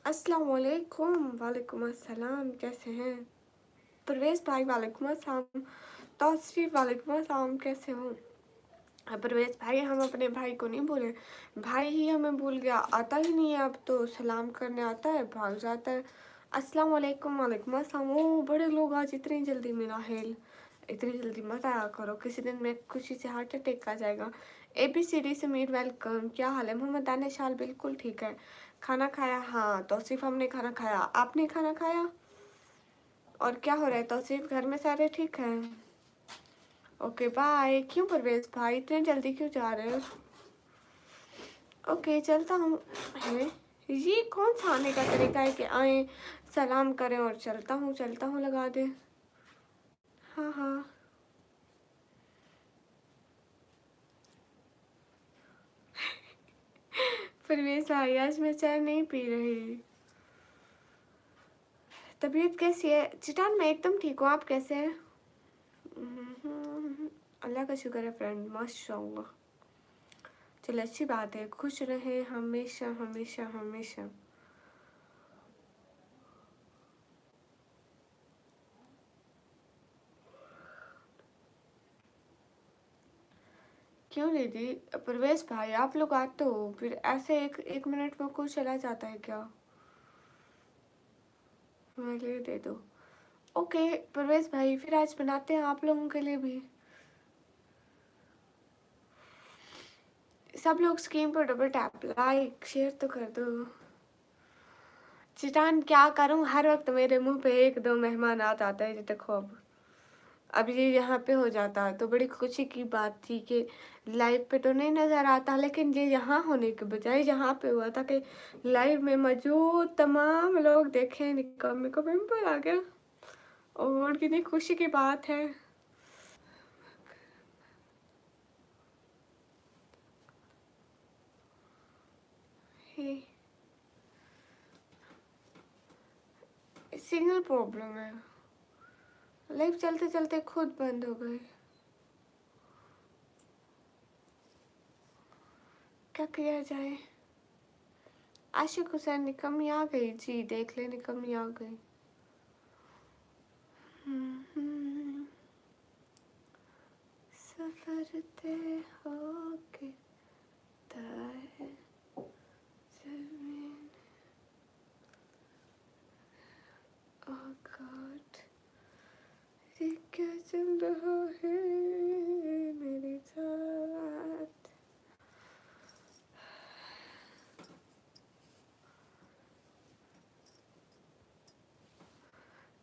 अस्सलाम वालेकुम। वालेकुम अस्सलाम, कैसे हैं? परवेज़ भाई वालेकुम अस्सलाम। तौसीफ़ वालेकुम अस्सलाम, कैसे हो? परवेज़ भाई, हम अपने भाई को नहीं भूले, भाई ही हमें भूल गया, आता ही नहीं है अब तो। सलाम करने आता है, भाग जाता है। अस्सलाम वालेकुम। वालेकुम अस्सलाम। ओ बड़े लोग आज इतनी जल्दी मिला हेल, इतनी जल्दी मत आया करो, किसी दिन मैं खुशी से हार्ट अटैक आ जाएगा। ABCD समीर वेलकम, क्या हाल है? मोहम्मद दानिशाल बिल्कुल ठीक है। खाना खाया? हाँ तौसीफ, हमने खाना खाया, आपने खाना खाया? और क्या हो रहा है तौसीफ, घर में सारे ठीक हैं? Okay bye. क्यों परवेज भाई इतने जल्दी क्यों जा रहे हो? ओके चलता हूँ। है ये कौन सा आने का तरीका है कि आए, सलाम करें और चलता हूँ लगा दे। हाँ हाँ। परवेज भाई आज मैं चाय नहीं पी रही। तबीयत कैसी है? चिटान मैं एकदम ठीक हूँ, आप कैसे हैं? अल्लाह का शुक्र है फ्रेंड, माशाल्लाह। चलो अच्छी बात है, खुश रहे हमेशा हमेशा हमेशा। क्यों दीदी? परवेश भाई आप लोग आते हो फिर ऐसे एक एक मिनट में कुछ चला जाता है क्या? मेरे लिए दे दो। ओके परवेश भाई, फिर आज बनाते हैं आप लोगों के लिए भी। सब लोग स्क्रीन पर डबल टैप, लाइक शेयर तो कर दो। चिटान क्या करूं, हर वक्त मेरे मुंह पे एक दो मेहमान आ जाता है। देखो अब ये यहाँ पे हो जाता तो बड़ी खुशी की बात थी कि लाइव पे तो नहीं नज़र आता, लेकिन ये यहाँ होने के बजाय यहाँ पे हुआ था कि लाइव में मौजूद तमाम लोग देखें। निकम्मे को पिंपल आ गया और कितनी खुशी की बात है। सिग्नल प्रॉब्लम है, लाइव चलते चलते खुद बंद हो गई। क्या किया जाए? आशिक हुसैन निकम्मी आ गई जी, देख ले निकम्मी आ गई। सफर तय होके ताए जमीन। Oh God, ये क्या चल रहा है मेरे साथ?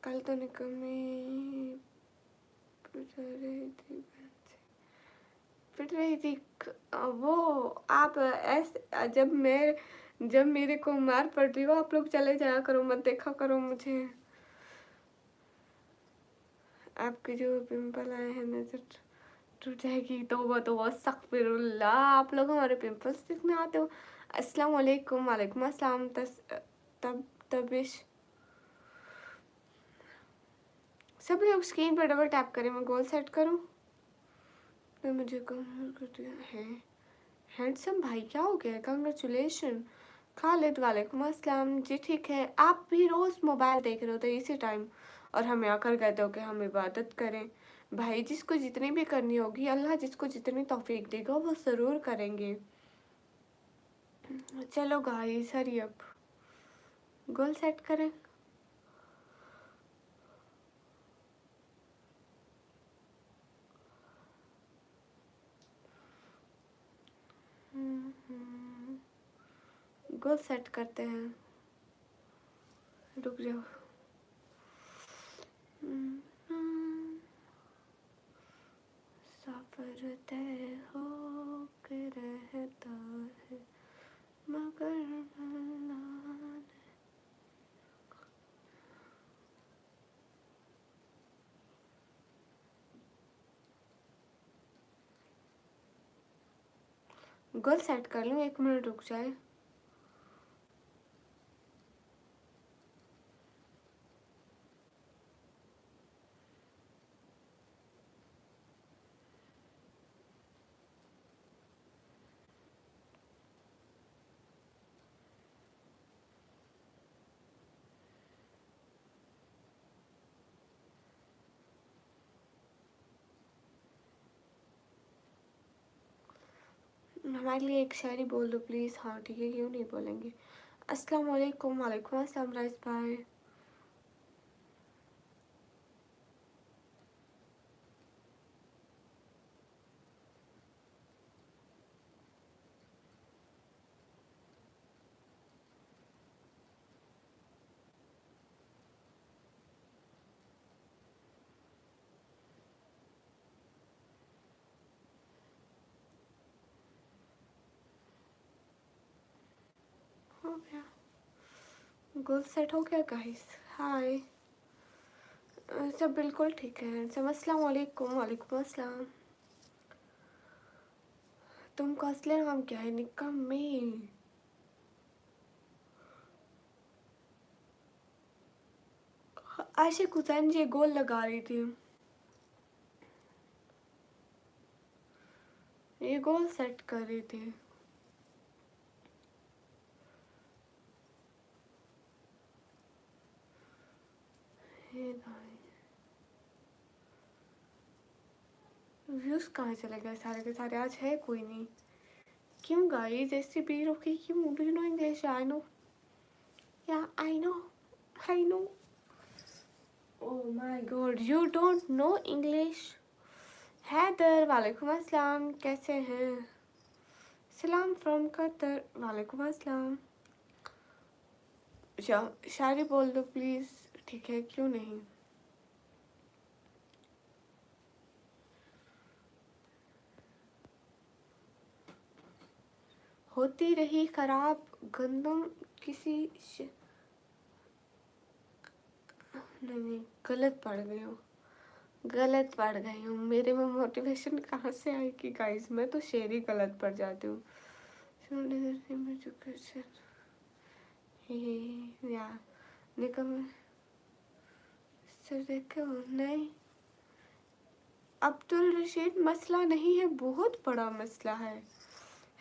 कल तो निकम्मी पिट रही थी, पिट रही थी। वो आप ऐसे जब मेरे को मार पड़ रही हो आप लोग चले जाया करो, मत देखा करो मुझे। आपके जो पिंपल आए हैं नजर टूट जाएगी। तो वो अस्तगफिरुल्लाह, आप लोग हमारे पिंपल्स दिखने आते हो। अस्सलाम वालेकुम। वालेकुम अस्सलाम। तब तबिश सब लोग स्क्रीन पर डबल टैप करें, मैं गोल सेट करूं तो मुझे कम कर दिया है। हैंडसम भाई क्या हो गया? कंग्रेचुलेशन। खालिद वालेकुम अस्सलाम जी, ठीक है। आप भी रोज़ मोबाइल देख रहे होते इसी टाइम और हमें आकर कहते हो कि हम इबादत करें। भाई जिसको जितनी भी करनी होगी, अल्लाह जिसको जितनी तौफीक देगा वो ज़रूर करेंगे। चलो गाइस हरी अब गोल सेट करें। गोल सेट करते हैं, रुक जाओ। सफर तय हो के रहता है मगर मिलना नहीं। गोल सेट कर लूँ, एक मिनट रुक जाए। हमारे लिए एक शायरी बोल दो प्लीज़। हाँ ठीक है, क्यों नहीं बोलेंगे। अस्सलाम वालेकुम। वालेकुम अस्सलाम राइस भाई। हो गया, गोल सेट हो गया गाइस। हाय, सब बिल्कुल ठीक है। सब अस्सलाम वालेकुम। वालेकुम अस्सलाम। तुमको असली नाम क्या है? निक्का में आशिक हुसैन जी गोल लगा रही थी। ये गोल सेट कर रही थी। हे गाइस, व्यूज कहाँ चले गए सारे के सारे? आज है कोई नहीं। क्यों गाइस ऐसी भीड़ हो गई? क्यों? Do you know English? I know, yeah I know, I know. Oh my god, you don't know English? Haider वालेकुम अस्सलाम, कैसे हैं? सलाम फ्रॉम कतर। वालेकुम अस्सलाम। शायरी बोल दो प्लीज़। ठीक है, क्यों नहीं। होती रही खराब गंदम किसी नहीं, गलत पढ़ गई हूँ, गलत पढ़ गई हूँ। मेरे में मोटिवेशन कहाँ से आएगी गाइस? मैं तो शेर ही गलत पढ़ जाती हूँ। या निकम सर देखो नहीं। अब्दुल रशीद, मसला नहीं है, बहुत बड़ा मसला है।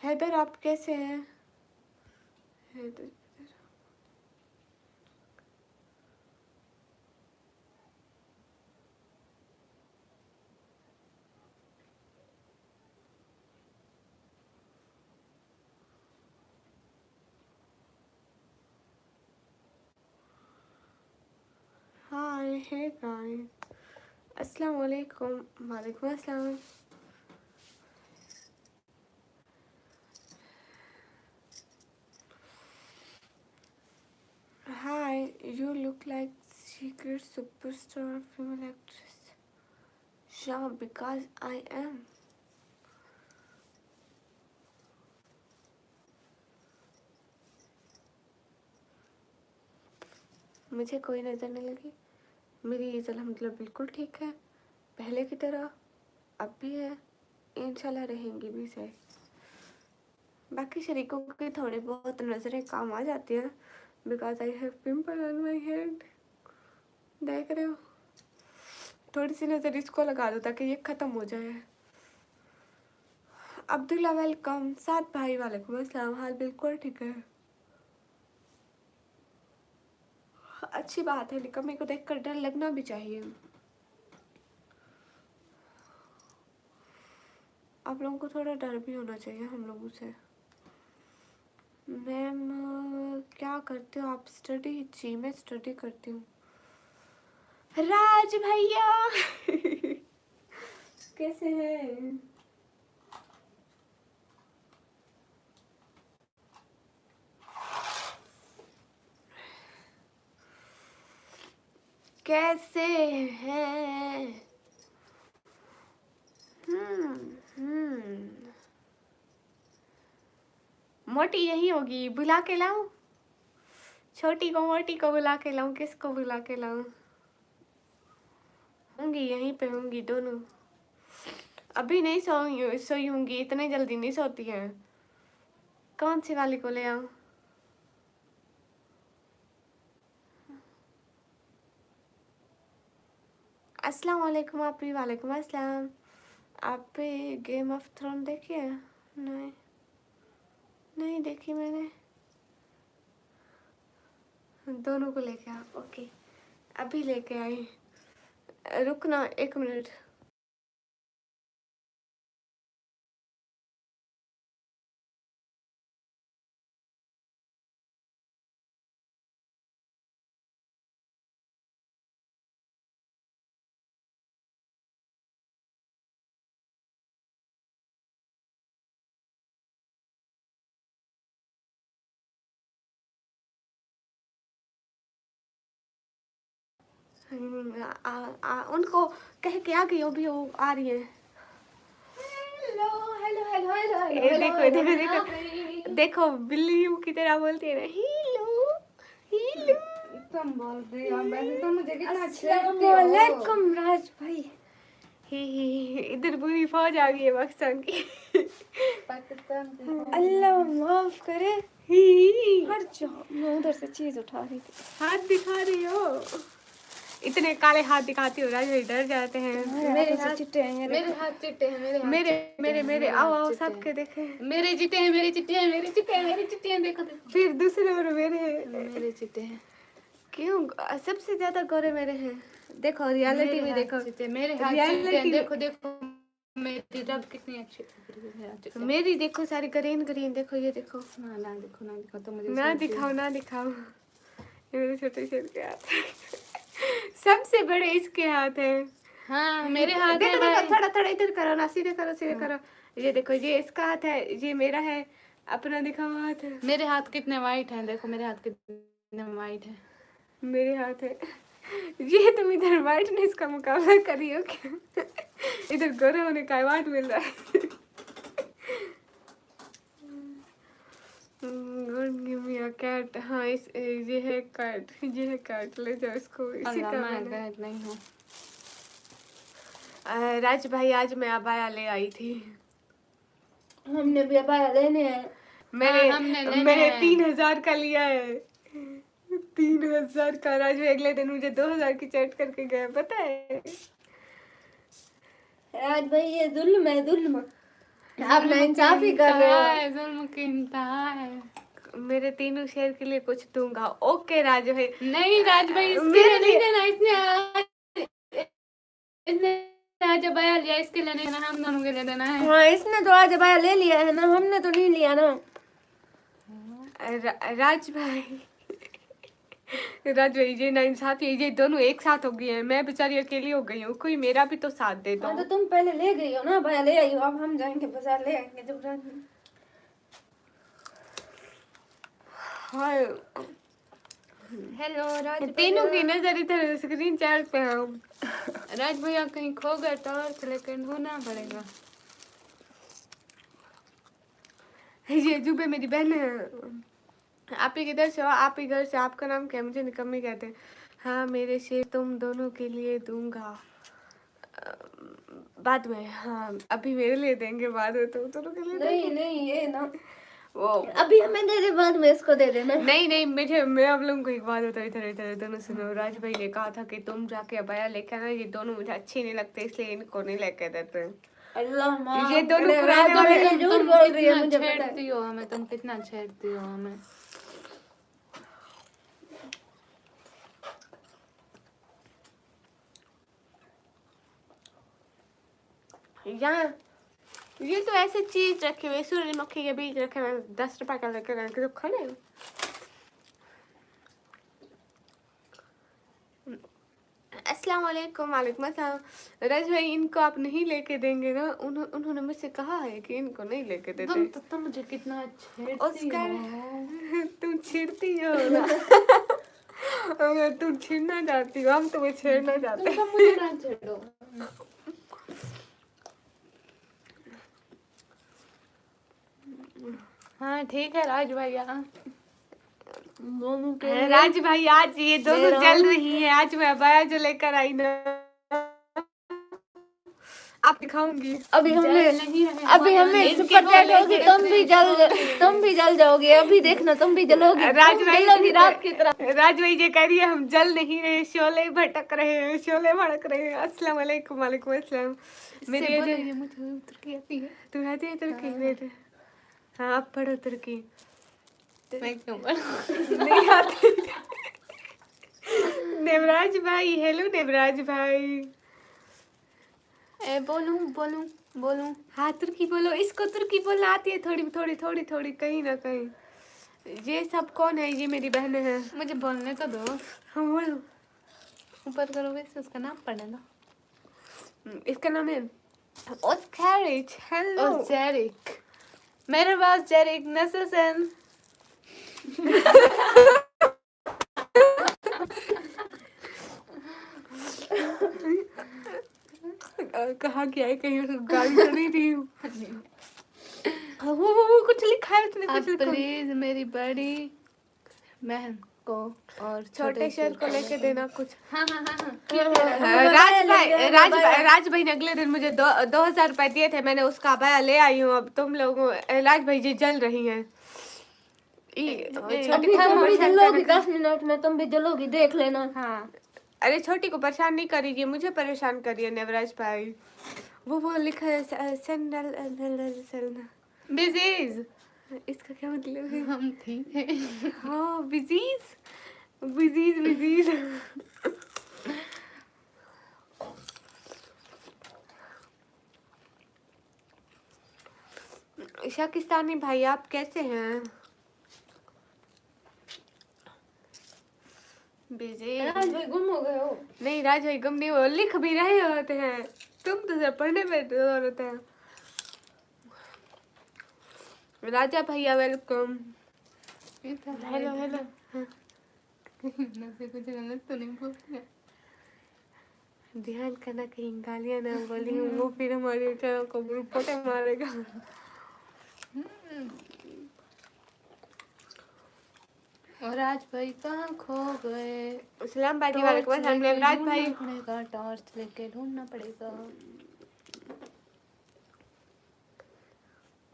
हैदर आप कैसे हैं? हैदर, हाय, हे गाइस, अस्सलाम वालेकुम। वालेकुम अस्सलाम। Hi, you look like secret superstar female actress. Yeah, because I am. मुझे कोई नज़र नहीं लगी। मेरी ईद अल्हम्दुलिल्लाह बिल्कुल ठीक है, पहले की तरह अब भी है, इंशाल्लाह रहेंगी भी सही। बाकी शरीकों की थोड़ी बहुत नज़रें काम आ जाती हैं, because I have pimple on my head. देख रहे हो, थोड़ी सी नज़र इसको लगा दो ताकि ये ख़त्म हो जाए। अब्दुल्ला वेलकम। साथ भाई वालेकुम अस्सलाम। हाल बिल्कुल ठीक है, अच्छी बात है। लेकिन मेरे को देख कर डर लगना भी चाहिए। आप लोगों को थोड़ा डर भी होना चाहिए हम लोगों से। मैम क्या करते हो आप? स्टडी? जी मैं स्टडी करती हूँ। राज भैया कैसे हैं? कैसे हैं? हम्म, मोटी यही होगी, बुला के लाऊं? छोटी को मोटी को बुला के लाऊं? किसको बुला के लाऊं? होंगी यहीं पे, होंगी दोनों। अभी नहीं सोई होंगी, इतने जल्दी नहीं सोती हैं। कौन सी वाली को ले आऊं? अस्सलाम वालेकुम। आप भी वालेकुम अस्सलाम। आप पे गेम ऑफ थ्रोन देखी है? नहीं, नहीं देखी मैंने। दोनों को लेके आ, ओके अभी लेके आई। रुकना 1 मिनट। उनको कह के आ गई, अभी वो आ रही है। हेलो हेलो हेलो हेलो ए, देखो देखो देखो देखो बिल्ली की तरह बोलती है ना, हीलो हीलो। तुम बोल रही हो वैसे तो मुझे कितना अस्सलामुअलैकुम राज भाई। इधर पूरी फौज आ गई है पाकिस्तान की। पाकिस्तान की। अल्लाह माफ करे। हट जाओ, मैं उधर से चीज उठा रही थी। हाथ दिखा रही हो, इतने काले हाथ दिखाती हो राज भाई, डर जाते हैं। मेरे हाथ चिट्टे हैं, मेरे हाथ चिट्टे हैं, मेरे हाथ मेरे चिट्टे मेरे हैं, मेरे हाथ आओ आओ चिट्टे हैं। सबके देखे। मेरे चिट्टे हैं, मेरे चिट्टे हैं, मेरे चिट्टे हैं, मेरे चिट्टे हैं, देखो देखो फिर दूसरे और मेरे हैं। मेरे चिट्टे हैं। क्यों सबसे ज्यादा गोरे मेरे हैं। देखो रियलिटी में देखो, मेरे हाथ चिट्टे हैं, देखो देखो मेरी रब कितनी अच्छी लग रही है। मेरा चिट्टे हैं। मेरी देखो सारी ग्रीन ग्रीन, देखो ये देखो। ना ना देखो ना देखो, तो मुझे ना सूट दिखाओ ना दिखाओ, ये मेरे छोटे शेर के हाथ हैं। सबसे बड़े इसके हाथ हैं। हाँ मेरे हाथ देखो है देखो, भाई। थोड़ा थोड़ा इधर करो ना, सीधे करो सीधे करो। ये देखो, ये इसका हाथ है, ये मेरा है। अपना दिखाओ हाथ है। मेरे हाथ कितने वाइट हैं, देखो मेरे हाथ कितने वाइट हैं। मेरे हाथ है। ये तुम इधर वाइटनेस का मुकाबला करी हो क्या? इधर गोरे होने का अवार्ड मिल रहा है। Give me a cat. हाँ इस ये है कैट, ये है कैट, ले जाओ इसको, इसी अल्लाह का मैं मैंने। गैर नहीं हूँ। राज भाई आज मैं अबाया ले आई थी। हमने भी अबाया लेने हैं। मैंने हाँ, हमने लेने मैंने हैं। 3000 का लिया है। 3000 का। राज भाई अगले दिन मुझे 2000 की चैट करके गए, पता है। राज भाई ये जुल्म है, जुल्म। आप नाइंसाफी कर रहे हो। जुल्म की इंतहा है। मेरे तीनों शेर के लिए कुछ दूंगा। ओके राज भाई। नहीं राज भाई इसके मेरे लिए नहीं लिए- देना, इसने आज अबाया लिया, इसके लिए नहीं देना, हम दोनों के लिए देना है। हाँ इसने तो आज अबाया ले लिया है ना, हमने तो नहीं लिया ना। राज भाई राज भाई ये नाइंसाफी है, ये दोनों एक साथ हो गए हैं, मैं बेचारी अकेली हो गई हूँ, कोई मेरा भी तो साथ दे दो। हाँ तो तुम पहले ले गई हो ना, अबाया ले आई हो, अब हम जाएंगे बाजार ले आएंगे जब रात में। हाँ हेलो राज तीनों की नजर इधर स्क्रीन चैट पे है। राज भैया कहीं खो गए, टॉर्च लेकर ढूंढना पड़ेगा। ये जुबे मेरी बहन है। आप ही किधर से हो? आप ही घर से। आपका नाम क्या है? मुझे निकम्मी कहते हैं। हाँ मेरे शेर तुम दोनों के लिए दूंगा बाद में। हाँ अभी मेरे लिए देंगे, बाद में तुम दोनों के लिए नहीं देंगे। नहीं ये ना, वो अभी हमें दे दे, बाद में इसको दे देना। नहीं नहीं, मैं आप लोगों को एक बात बताऊँ, इधर इधर दोनों सुनो। राज भाई ने कहा था कि तुम जाके अबाया लेके आना, ये दोनों मुझे अच्छे नहीं लगते इसलिए इनको नहीं लेके देते। अल्लाह माफ ये दोनों करे, पुराने राज वाले- भाई झूठ बोल रही है, मुझे पता है। छेड़ती हो हमें, तुम कितना छेड़ती हो हमें। यहाँ ये तो ऐसे चीज रखे हुए, सूरजमुखी के बीज रखे हुए, 10 रुपए का लेकर आके तो खा ले। अस्सलाम वालेकुम। वालेकुम अस्सलाम। रज भाई इनको आप नहीं लेके देंगे ना, उन्होंने मुझसे कहा है कि इनको नहीं लेके देते। तुम मुझे कितना छेड़ती उसका हो। तुम छेड़ती हो ना। अगर तुम छेड़ना चाहती हो, हम तुम्हें छेड़ना चाहते हैं। तुम मुझे ना छेड़ो। हाँ ठीक है राज भैया। राज भाई आज ये दोनों जल रही है। आज मैं अबाया जो लेकर आई ना, आप दिखाऊंगी। अभी हमें सुपर चैट होगी, तुम भी जल जाओगे। अभी देखना तुम भी जलोगी, राज भाई जलोगी रात की तरह। राज भाई ये कह रही है हम जल नहीं रहे, शोले भटक रहे हैं, शोले भड़क रहे हैं। अस्सलाम वालेकुम। वालेकुम अस्सलाम। मेरी मुझे तुर्की आती है। तू आती है तुर्की? हाँ आप पढ़ो तुर्की। मैं क्यों पढ़ूं? नहीं आती। देवराज भाई, हेलो देवराज भाई। बोलूं। हाँ तुर्की बोलो, इसको तुर्की बोलना आती है थोड़ी थोड़ी थोड़ी थोड़ी, कहीं ना कहीं। ये सब कौन है? ये मेरी बहन है। मुझे बोलने को दो। हाँ बोलो। ऊपर करोगे तो उसका नाम पढ़ना। इसका नाम है ओस्कैरिच। हेलो जेरिक। मेरे पास जेरिक नससन। कहाँ क्या है, कहीं उसको गाली तो नहीं दी हूँ। वो कुछ लिखा है उसने, आप कुछ लिखा है। प्लीज मेरी बड़ी बहन को और छोटे शेर को लेके देना कुछ। हाँ हाँ हाँ हाँ ठीक है राज भाई ने अगले दिन मुझे 2,000 रुपए दिए थे, मैंने उसका अबाया ले आई हूँ। अब तुम लोगों, राज भाई जी जल रही हैं। छोटी अभी को तुम भी परेशान जलोगी, करना- 10 मिनट में तुम भी जलोगी, देख लेना। हाँ, अरे छोटी को परेशान नहीं करिए, मुझे परेशान करिए नवराज भाई। वो लिखा है बिजीज, इसका क्या मतलब है? हम ठीक है। हाँ बिजीज बिजीज बिजीज। शाकिस्तानी भाई आप कैसे हैं? बिजी राज भाई गुम हो गए हो। नहीं, राज भाई गम नहीं हो, लिख भी रहे होते हैं, तुम तो सिर्फ पढ़ने में जोर होता है। राजा भैया वेलकम। Hello hello. से कुछ गलत तो नहीं बोल रहे? ध्यान करना कहीं गालियां ना बोली, वो फिर हमारे चैनल को रिपोर्ट मारेगा। और राज भाई कहाँ खो गए? सलाम बाजी वाले को हमने राज भाई पड़ेगा, टॉर्च लेके ढूंढना पड़ेगा।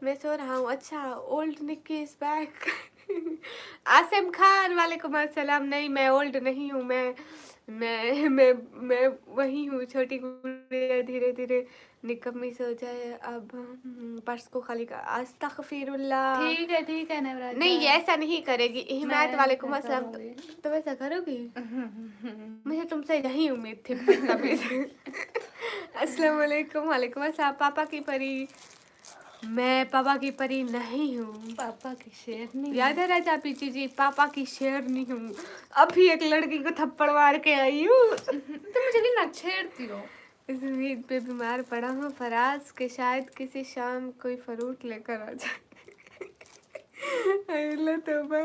मैं सो रहा हूँ। अच्छा, old Nikki is back. Asim Khan वालेकुम अस्सलाम। नहीं मैं ओल्ड नहीं हूँ, मैं वही हूँ, छोटी गुड़िया धीरे धीरे निकम्मी सो जाए। अब पर्स को खाली कर। अस्तगफिरुल्लाह। ठीक है नवराज नहीं भाई। ऐसा नहीं करेगी। हिमायत मैं वालेकुम ऐसा अस्सलाम। करूँगी। तो वैसा करोगी? मुझे तुमसे यही उम्मीद थी, बदतमीज। अस्सलाम वालेकुम। वालेकुम अस्सलाम। पापा की परी। मैं पापा की परी नहीं हूँ, पापा की शेरनी। याद है राजा पीछे जी, पापा की शेरनी हूँ। अभी एक लड़की को थप्पड़ मार के आई हूँ। तुम मुझे कितना छेड़ती हो। इस उम्मीद पे बीमार पड़ा हूँ फराज के शायद किसी शाम कोई फ्रूट लेकर आ जाए। अल्लाह तौबा।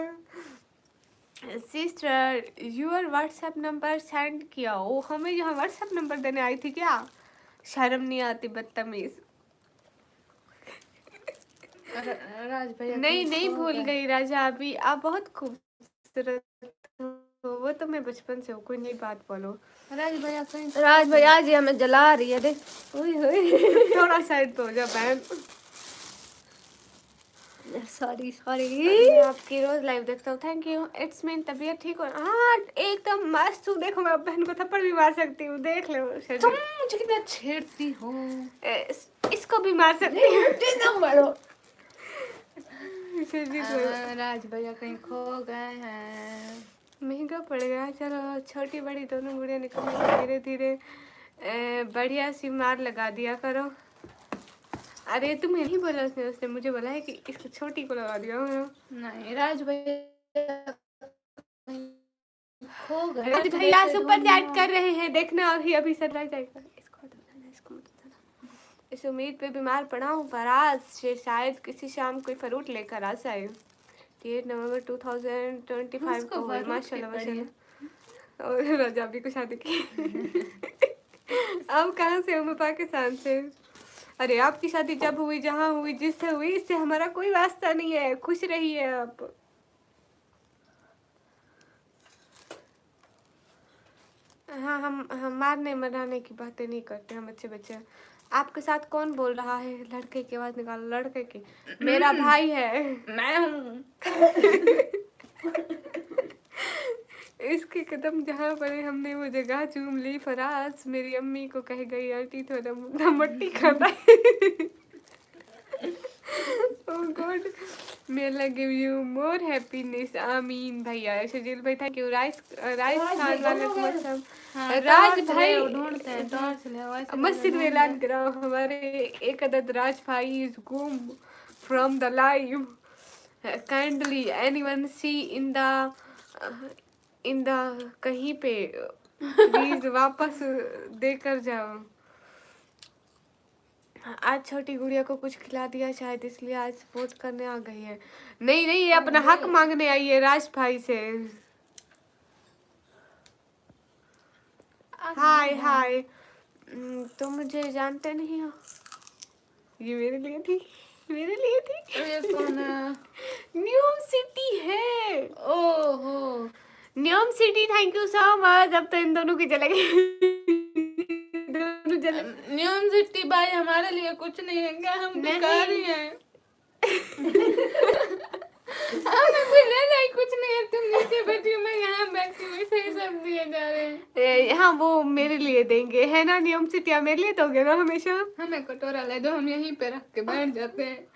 Sister your WhatsApp number send किया। ओ हमें यहाँ व्हाट्सएप नंबर देने आई थी क्या? शर्म नहीं आती, बदतमीज। राज भैया नहीं नहीं भूल गई राजा, अभी आप बहुत खूबसूरत हो। वो तो मैं बचपन से हूँ, कोई नई बात बोलो। राज भैया जी हमें जला रही है, देख। थोड़ा साइड पे हो जा बहन। सॉरी मैं आपकी रोज लाइव देखता हूँ, थैंक यू। इट्स मीन तबीयत ठीक हो? हाँ एकदम मस्त हूँ। देखो मैं बहन को थप्पड़ भी मार सकती हूँ, देख लो। तुम मुझे कितना छेड़ती हो। इसको भी मार सकती हूँ। राज भैया कहीं खो गए हैं। महंगा पड़ गया। चलो छोटी बड़ी दोनों गुड़िया निकल धीरे धीरे बढ़िया सी मार लगा दिया करो। अरे तुम्हें नहीं बोला उसने मुझे बोला है कि इसको छोटी को लगा दिया करो। नहीं राज भैया खो गए। राज भैया सुपर चैट कर रहे हैं, देखना अभी सनराइज जाएगा। इसको मत बताना। इस उम्मीद पे बीमार पड़ा हूँ फराज से शायद किसी शाम कोई फ्रूट लेकर आ जाए। 8 नवंबर 2025 को हुई माशाल्लाह माशाल्लाह। और राजा भी को शादी की। अब कहाँ से हूँ मैं? पाकिस्तान से। अरे आपकी शादी जब हुई, जहाँ हुई, जिससे हुई, इससे हमारा कोई वास्ता नहीं है। खुश रहिए आप। हाँ हम मारने मराने की बातें नहीं करते, हम अच्छे बच्चे। आपके साथ कौन बोल रहा है? लड़के की आवाज निकालो। लड़के की? मेरा भाई है। मैं हूँ। इसके कदम जहाँ पड़े हमने वो जगह चूम ली। फराज मेरी अम्मी को कह गई आंटी थोड़ा मट्टी खाता है। Oh God, may Allah give you more happiness. आमीन भैया। शजील भाई थैंक यू। राइस खान वालेकुम अस्सलाम। राज भाई ढूंढते हैं, टॉर्च ले। मस्जिद में ऐलान कराओ हमारे एक अदद राज भाई इज गुम from the live. Kindly anyone see in the कहीं पे प्लीज वापस देकर जाओ। आज छोटी गुड़िया को कुछ खिला दिया शायद, इसलिए आज वोट करने आ गई है। नहीं ये अपना हक मांगने आई है राज भाई से। हाय तुम मुझे जानते नहीं हो। ये मेरे लिए थी, मेरे लिए थी। ये कौन है? न्यूम सिटी है। ओहो, न्यूम city, thank you so much. अब तो इन दोनों की चले गई। दोनों चले न्यूम सिटी भाई हमारे लिए कुछ नहीं है क्या? हम नहीं। भिखारी हैं। हमें भी लेना ही कुछ नहीं है। तुम नीचे बैठी हो, मैं यहाँ बैठी हूँ, इसे ही सब दिए जा रहे हैं। हाँ वो मेरे लिए देंगे, है ना? न्यूम सिटी मेरे लिए दोगे ना हमेशा? हमें कटोरा ले दो, हम यहीं पे रख के बैठ जाते हैं।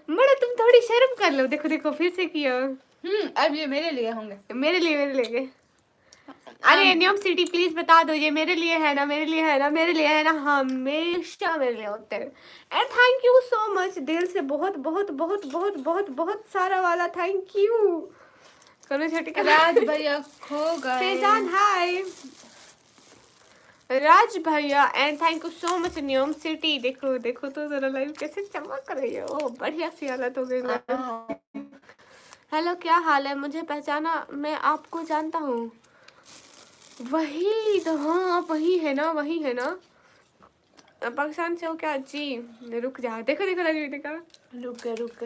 बड़ा तुम थोड़ी शर्म कर लो। देखो देखो फिर से किया। अब ये मेरे लिए होंगे। मेरे लिए। अरे न्यूम सिटी प्लीज बता दो, ये मेरे लिए है ना? मेरे लिए है ना? मेरे लिए है ना? हमेशा मेरे लिए होते हैं। And thank you so much दिल से, बहुत बहुत बहुत बहुत बहुत बहुत सारा वाला थैंक यू। करो छोटी का राज भैया खो गए। फैजान हाय राज भैया, and thank you so much न्यूम city. देखो देखो तो जरा लाइव कैसे चमक रही है। ओ बढ़िया सी हालत हो गई। हेलो क्या हाल है? मुझे पहचाना? मैं आपको जानता हूँ। वही तो, हाँ आप वही है ना? वही है ना? पाकिस्तान से हो क्या जी? रुक जा, देखो देखो राजवी देखा। रुक।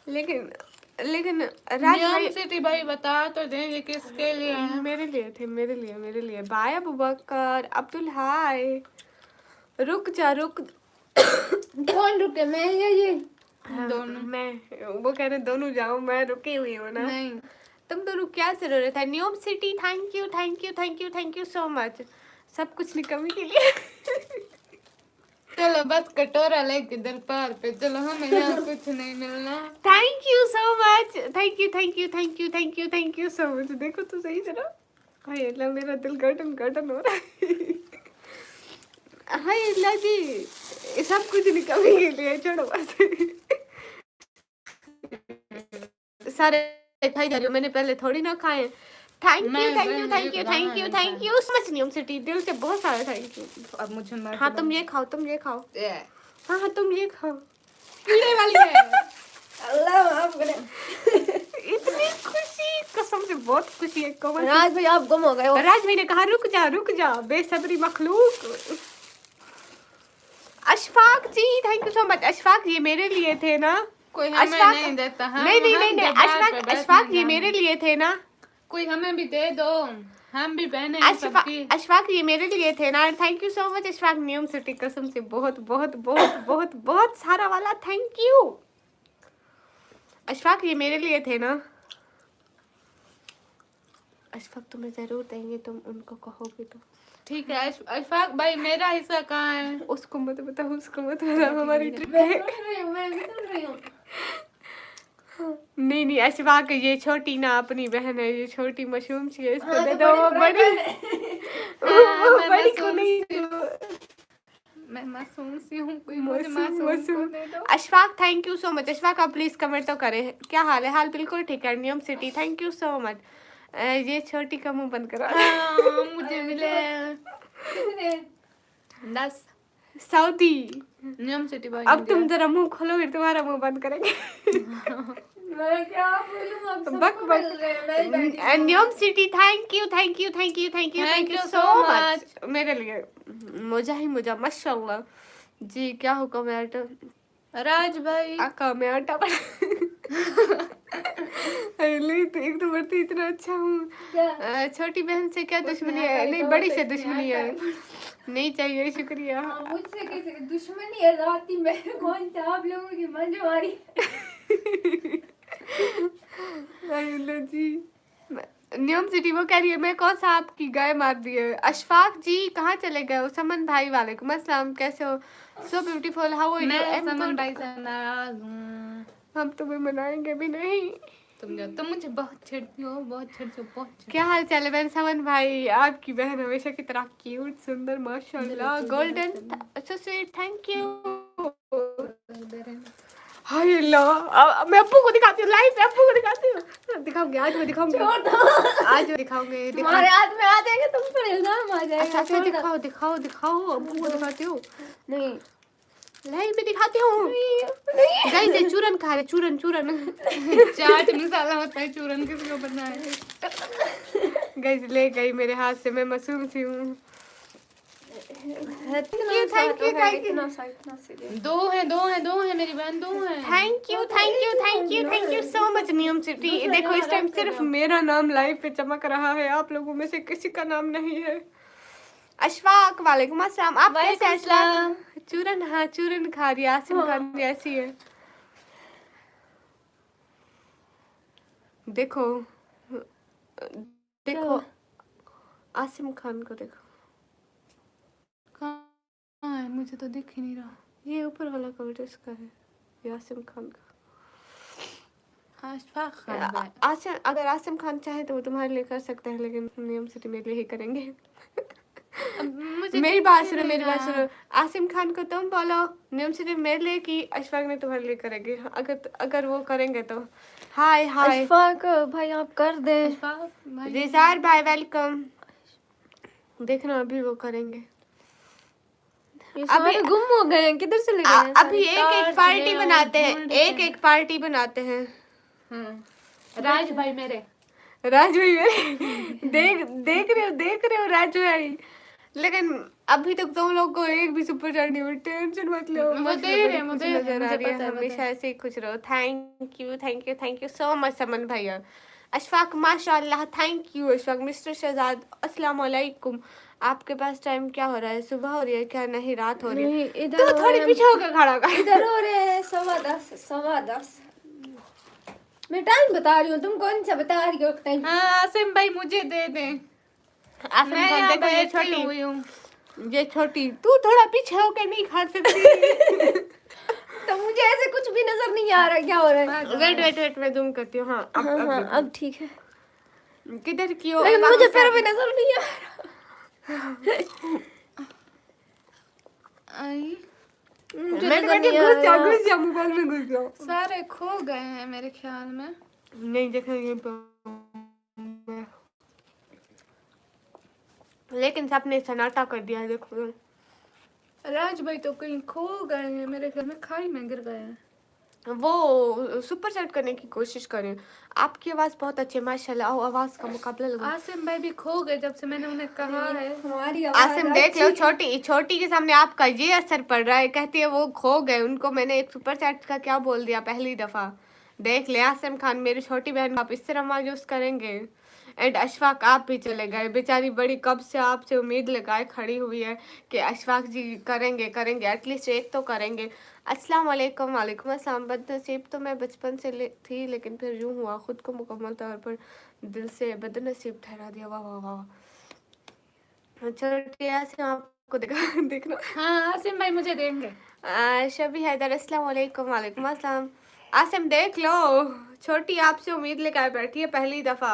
लेकिन राज न्यूम भाई सिटी भाई बता तो दें ये किसके लिए है? मेरे लिए थे, मेरे लिए। बाय अबू बकर अब्दुल हाय। रुक जा रुक। कौन रुके, मैं या ये? दोनों। मैं वो कह रहे दोनों जाओ, मैं रुकी हुई हूँ ना। नहीं, तुम दोनों क्या से रो रहे थे? न्यूम city thank you thank you thank you thank you so much, सब कुछ निकमी के लिए। चलो बस कटोरा लेके दरबार पे चलो, हमें यहाँ कुछ नहीं मिलना। Thank you so much, thank you thank you thank you thank you thank you so much. देखो तो सही जरा। हाय अल्लाह, मेरा दिल गटन हो रहा है। हाय अल्लाह जी, ये सब कुछ निकलने के लिए। छोड़ो बस। सारे खाई जा रही हूँ, मैंने पहले थोड़ी ना खाए। थैंक यू मैं- थैंक यू मैं- थैंक यू मैं- thank you thank you so much न्यूम city, दिल से बहुत सारा थैंक यू। अब मुझे मार हाँ तुम ये खाओ, तुम ये खाओ। ये हाँ हाँ तुम ये खाओ। कीड़े वाली है। अल्लाह माफ करे। इतनी खुशी, कसम से बहुत खुशी है। कमल राज भाई आप गुम हो गए हो। राज भाई ने कहा रुक जा बेसब्री मखलूक। Ashfaq ji thank you so much. Ashfaq ये मेरे लिए थे ना? कोई हमें अशफाक नहीं देता। नहीं अशफाक ये मेरे लिए थे ना? कोई हमें भी दे दो, हम भी बहने अशफाक ये मेरे लिए थे ना? Thank you so much Ashfaq. न्यूम city कसम से बहुत बहुत बहुत बहुत बहुत सारा वाला थैंक यू। अशफाक ये मेरे लिए थे ना? अशफाक तुम्हें जरूर देंगे, तुम उनको कहोगे तो। ठीक है। अशफाक भाई मेरा हिस्सा कहाँ है? उसको मत बताओ, उसको मत बताओ, हमारी ट्रिप है। नहीं अशफाक ये छोटी ना अपनी बहन है, ये छोटी मशरूम सी है, इसको दे दो। वो बड़ी वो बड़ी को नहीं दो। मैं मासूम सी हूँ, कोई मुझे मासूम को दे दो। Ashfaq thank you so much. Ashfaq आप प्लीज कमेंट तो करें, क्या हाल है? हाल बिल्कुल ठीक है। न्यूम city thank you so much. ये छोटी का मुंह बंद करो। मुझे मिले 10 सऊदी। न्यूम सिटी भाई। अब तुम जरा मुंह खोलो, फिर तुम्हारा मुंह बंद करेंगे। मैं क्या बोलूं, अब बक न्यूम city thank you thank you thank you thank you thank you so much मेरे लिए। मुझा माशाल्लाह जी। क्या हुक्म है? आटा राज भाई आका मैं आटा तो एक तो बढ़ती इतना अच्छा हूँ। छोटी बहन से क्या दुश्मनी है? नहीं बड़ी से दुश्मनी है। नहीं चाहिए, शुक्रिया। मुझसे कैसे दुश्मनी है? राती में कौन सा आप लोगों की मंजवारी। जी न्यूम सिटी वो कह रही है मैं कौन सा आपकी गाय मार दी है। अशफाक जी कहाँ चले गए हो? समन भाई वालेकुम अस्सलाम, कैसे हो? So beautiful, how are you? मैं समन भाई से नाराज हूँ। हम तुम्हें मनाएंगे भी नहीं। तुम मुझे बहुत छेड़ती हो, बहुत छेड़ती हो, बहुत छेड़ती क्या हाल चाल है बहन समन भाई? आपकी बहन हमेशा की तरह क्यूट सुंदर माशाल्लाह golden so sweet thank you. हो। हाय अल्लाह, मैं अप्पू को दिखाती हूँ लाइव पे, अप्पू को दिखाती हूँ। दिखाऊंगी आज मैं दिखाऊंगी, आज मैं दिखाऊंगी। तुम्हारे हाथ में आ जाएगा तुम पर इल्जाम आ जाएगा। अच्छा दिखाओ दिखाओ दिखाओ, अप्पू को दिखाती हूँ। नहीं लाइव में दिखाती हूँ। गाइस ये चूरन खा रहे, चूरन चाट मसाला होता है, चूरन किसको पता है? गाइस ले गई मेरे हाथ से, मैं मासूम सी हूँ। थैंक यू दो है मेरी बहन, दो है। थैंक यू सो मच नियम सिटी। देखो इस टाइम सिर्फ मेरा नाम लाइव पे चमक रहा है, आप लोगों में से किसी का नाम नहीं है। अशफाक वालेकुम अस्सलाम, आप कैसे हैं अशफाक? चूरन, हाँ चूरन खा रही है, आसिम खान भी ऐसी है। देखो देखो आसिम खान को देखो, कहाँ है? मुझे तो दिख ही नहीं रहा। ये ऊपर वाला कमेंट इसका है, ये आसिम खान का। अशफाक खान है। आसिम, अगर आसिम खान चाहे तो वो तुम्हारे लिए कर सकते हैं, लेकिन नियम सिटी मेरे लिए ही करेंगे। मुझे मेरी बात सुनो, आसिम खान को तुम बोलो नियम सिटी मेरे लिए कि अशफाक ने तुम्हारे लिए करेंगे, अगर वो करेंगे तो। हाय अशफाक भाई आप कर दे। अशफाक भाई, रिजार भाई वेलकम। देखना अभी वो करेंगे। ये सारे गुम हो गए हैं, किधर चले गए हैं? अभी एक पार्टी बनाते हैं, एक पार्टी बनाते हैं। राज भाई मेरे, राज भाई मेरे देख रहे हो राज भाई, लेकिन अभी तक तुम लोग को एक भी सुपर चैट नहीं हुई, टेंशन मत लो। वो दे रहे हैं, मुझे नजर आ रही है, पता है, हमेशा ऐसे ही खुश रहो। Thank you so much Saman भैया। अशफाक माशाल्लाह, thank you Ashfaq. Mister Shahzad अस्सलाम वालेकुम। आपके पास टाइम क्या हो रहा है? सुबह हो रही है क्या? नहीं रात हो रही है। नहीं, इधर तो हो थोड़ी रहे पीछे होकर खड़ा कर। हैं, इधर हो रहे हैं 10:15। मैं टाइम बता रही हूँ, तुम कौन सा बता रही हो टाइम? हाँ आसिम भाई मुझे दे दें। आसिम मैं खान यहाँ देखो, ये बैठी छोटी, हुई हूँ। ये छोटी, तू थोड़ा पीछे होकर नहीं खा सकती। तो मुझे ऐसे कुछ भी नजर नहीं आ रहा क्या हो रहा है। वेट मैं जूम करती हूँ। हाँ हाँ अब ठीक है, किधर की हो? लेकिन मुझे फिर भी नजर नहीं आ रहा। आई, मैंने घुस जा मोबाइल में घुस जाओ। सारे खो गए हैं मेरे ख्याल में। नहीं देखेंगे, लेकिन सबने सन्नाटा कर दिया। देखो राज भाई तो कहीं खो गए हैं मेरे ख्याल में, खाई में गिर गए हैं। वो सुपर सेट करने की कोशिश करें। आपकी आवाज बहुत अच्छी है माशाल्लाह, आवाज का मुकाबला लगा। आसिम भाई भी खो गए जब से मैंने उन्हें कहा है। हमारी आवाज आसिम देख लो, छोटी के सामने आपका ये असर पड़ रहा है। कहती है वो खो गए, उनको मैंने एक सुपर सेट का क्या बोल दिया पहली दफा। देख ले आसिम खान, मेरी छोटी बहन, आप इस तरह मायूस करेंगे। एंड अशफाक आप भी चले गए, बेचारी बड़ी कब से आपसे उम्मीद लगाए खड़ी हुई है कि अशफाक जी करेंगे एटलीस्ट एक तो करेंगे। अस्सलाम वालेकुम। वालेकुम अस्सलाम। बदनसीब तो मैं बचपन से थी, लेकिन फिर यूं हुआ खुद को मुकम्मल तौर पर दिल से बदनसीब ठहरा दिया। वाह वाह वाह। छोटिया से आपको देखना। हाँ आसिम भाई मुझे देंगे। शबी हैदर अस्सलाम वालेकुम। वालेकुम अस्सलाम। आसिम देख लो, छोटी आपसे उम्मीद लेकर बैठी है पहली दफा।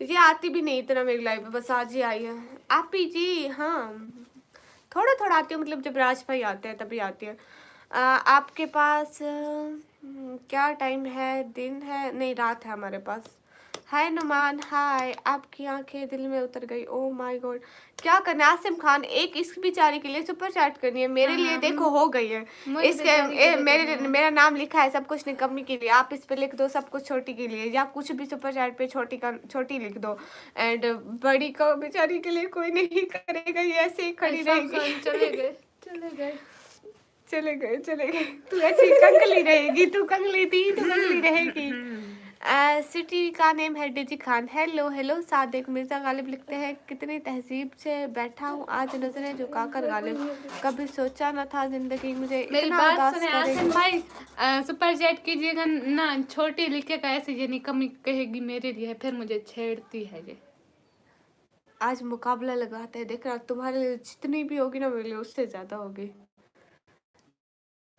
ये आती भी नहीं इतना मेरी लाइफ में, बस आज ही आई है। आप ही जी, हाँ थोड़ा आती है, मतलब जब राज भाई आते हैं तभी आती है। आपके पास क्या टाइम है? दिन है? नहीं रात है हमारे पास। हाय नुमान, हाय। आपकी आंखें दिल में उतर गई, ओ माय गॉड। क्या करना है आसिम खान? एक इस बेचारी के लिए सुपर चैट करनी है, मेरे लिए देखो हो गई है। इसके मेरा नाम लिखा है सब कुछ निकम्मी के लिए, आप इस पे लिख दो सब कुछ छोटी के लिए, या कुछ भी सुपर चैट पे छोटी लिख दो। एंड बड़ी को बेचारी के लिए कोई नहीं करेगा, ये ऐसे ही खड़ी रहेगी। चले गए। तू ऐसी कंगली रहेगी, तू कंगली थी तो कंगली रहेगी। सिटी का नेम है डिजी खान। हेलो सादिक मिर्जा गालिब लिखते हैं, कितनी तहजीब से बैठा हूँ आज, नजरें झुकाकर गालिब। कभी सोचा न था जिंदगी मुझे मेरी इतना बात उदास सुने करेगी। आसिम भाई, सुपर चैट कीजिएगा ना, छोटी लिखेगा ऐसे, ये निकम्मी कहेगी मेरे लिए, फिर मुझे छेड़ती है ये। आज मुकाबला लगाते हैं, देखना तुम्हारे लिए जितनी भी होगी ना मेरे लिए उससे ज्यादा होगी।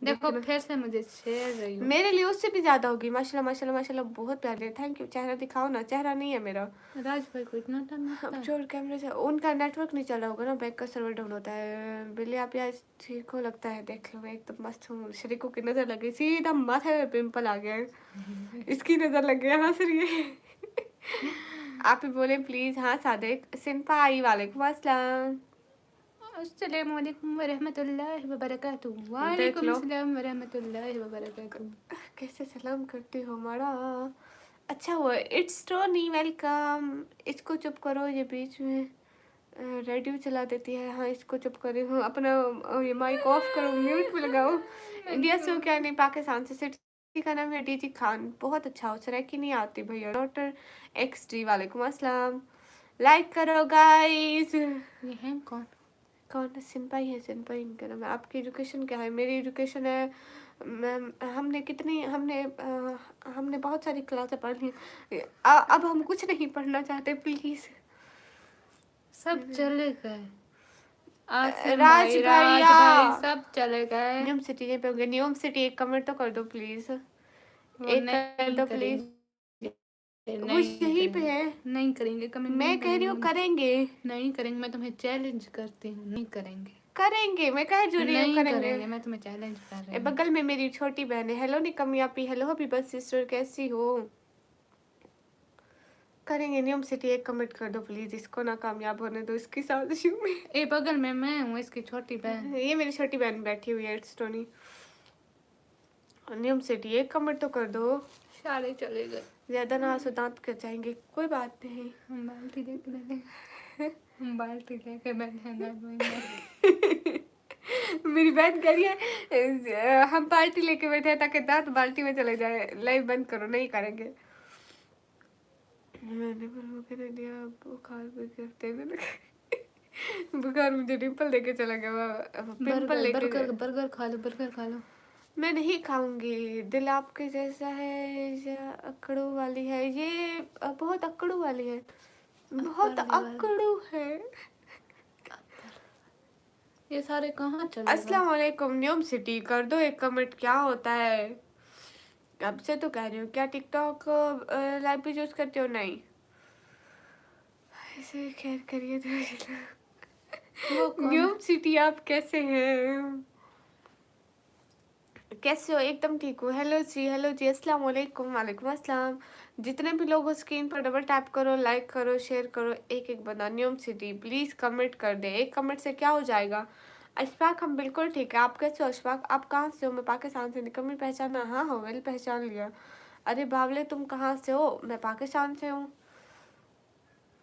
देखो फिर से मुझे छेड़ रही हूँ। मेरे लिए उससे भी ज्यादा होगी। माशाल्लाह बहुत प्यारे है। Thank you. चेहरा दिखाओ ना, चेहरा नहीं है मेरा। राज भाई को इतना टाइम लगता है? अपलोड कैमरे से उनका नेटवर्क नहीं चल रहा होगा ना, बैक का सर्वर डाउन होता है। बिल्ली आप यार ठीक हो लगता है, देख लो एकदम मस्त हूँ। शरीकों की नजर लग गई, सीधा माथे में पिंपल आ गया है। इसकी नजर लग गया, हंस रही है। आप ही बोले प्लीज। हाँ सादिक सिंपा आई। वालेकुम अस्सलाम। अस्सलाम वालेकुम व रहमतुल्लाहि व बरकातुहू। वालेकुम अस्सलाम व रहमतुल्लाहि व बरकातुहू। कैसे सलाम करती हो माड़ा। अच्छा हुआ। It's Tony welcome. इसको चुप करो, ये बीच में रेडियो चला देती है। हाँ, इसको चुप करे हूँ, अपना ये माइक ऑफ करो, म्यूट पे लगाओ। इंडिया से हो क्या? नहीं, पाकिस्तान से। सिटी का नाम है डीजी खान, बहुत अच्छा हो। सराय की नहीं आती भैया। डॉक्टर एक्स डी, वालेकुम अस्सलाम। लाइक करो गाइस। ये है कौन? कौन? सिंपा ही है, सिंपा ही इनका नाम है। आपकी एजुकेशन क्या है? मेरी एजुकेशन है मैम, हमने बहुत सारी क्लासें पढ़ ली। अब हम कुछ नहीं पढ़ना चाहते, प्लीज। सब चले गए। आसिम राज भाई, राज भैया। भाई सब चले गए। न्यूम सिटी पे होंगे। न्यूम सिटी एक कमेंट तो कर दो प्लीज, वो एक कर नहीं दो प्लीज। करेंगे, वो यहीं पे है। नहीं करेंगे कमेंट। मैं कह रही हूँ करेंगे, नहीं करेंगे। मैं तुम्हें चैलेंज करती हूँ, नहीं करेंगे। करेंगे। मैं कह जो रही हूँ नहीं करेंगे। करेंगे, मैं तुम्हें चैलेंज कर रही हूँ। बगल में मेरी छोटी बहन है। हेलो निकम्मी आपी, हेलो हबीबा सिस्टर, कैसी हो? करेंगे। न्यूम सिटी एक कमेंट कर दो प्लीज, इसको ना कामयाब होने दो इसकी साजिशों में। ए बगल में मैं हूँ, इसकी छोटी बहन। ये मेरी छोटी बहन बैठी हुई है, इट्स टोनी। न्यूम सिटी एक कमेंट तो कर दो। सारे चले गए। ज्यादा ना आंसू दांत कर जाएंगे। कोई बात नहीं। हम बाल्टी लेके बैठे। हम बाल्टी लेके बैठे हैं। मेरी बहन कह रही है हम बाल्टी लेके बैठे हैं ताकि दांत बाल्टी में चले जाए। लाइव बंद करो, नहीं करेंगे। मैंने बर्गर दिया, बुखार भी करते बुखार मुझे डिम्पल लेके चला गया। पिंपल लेके बर्गर खा लो, बर्गर खा लो। मैं नहीं खाऊंगी। दिल आपके जैसा है या अकड़ू वाली है? ये बहुत अकड़ू वाली है, बहुत अकड़ू है। ये सारे कहाँ चले गए? अस्सलाम वालेकुम। न्यूम सिटी कर दो एक कमेंट। क्या होता है? कब से तो कह रही हूँ। क्या टिकटॉक लाइव भी यूज करते हो? नहीं, ऐसे खैर करिए तो। न्यूम सिटी आप कैसे हैं? कैसे हो? एकदम ठीक हूँ। हेलो जी, हेलो जी, अस्सलाम वालेकुम। वालेकुम अस्सलाम। जितने भी लोग हो स्क्रीन पर डबल टैप करो, लाइक करो, शेयर करो। एक एक बंदा न्यूम सिटी प्लीज कमेंट कर दे। एक कमेंट से क्या हो जाएगा? अशफाक हम बिल्कुल ठीक है। आप कैसे हो अशफाक? आप कहाँ से हो? मैं पाकिस्तान से। निकम्मी पहचाना? हाँ हो वेल, पहचान लिया। अरे बावले तुम कहाँ से हो? मैं पाकिस्तान से हूँ।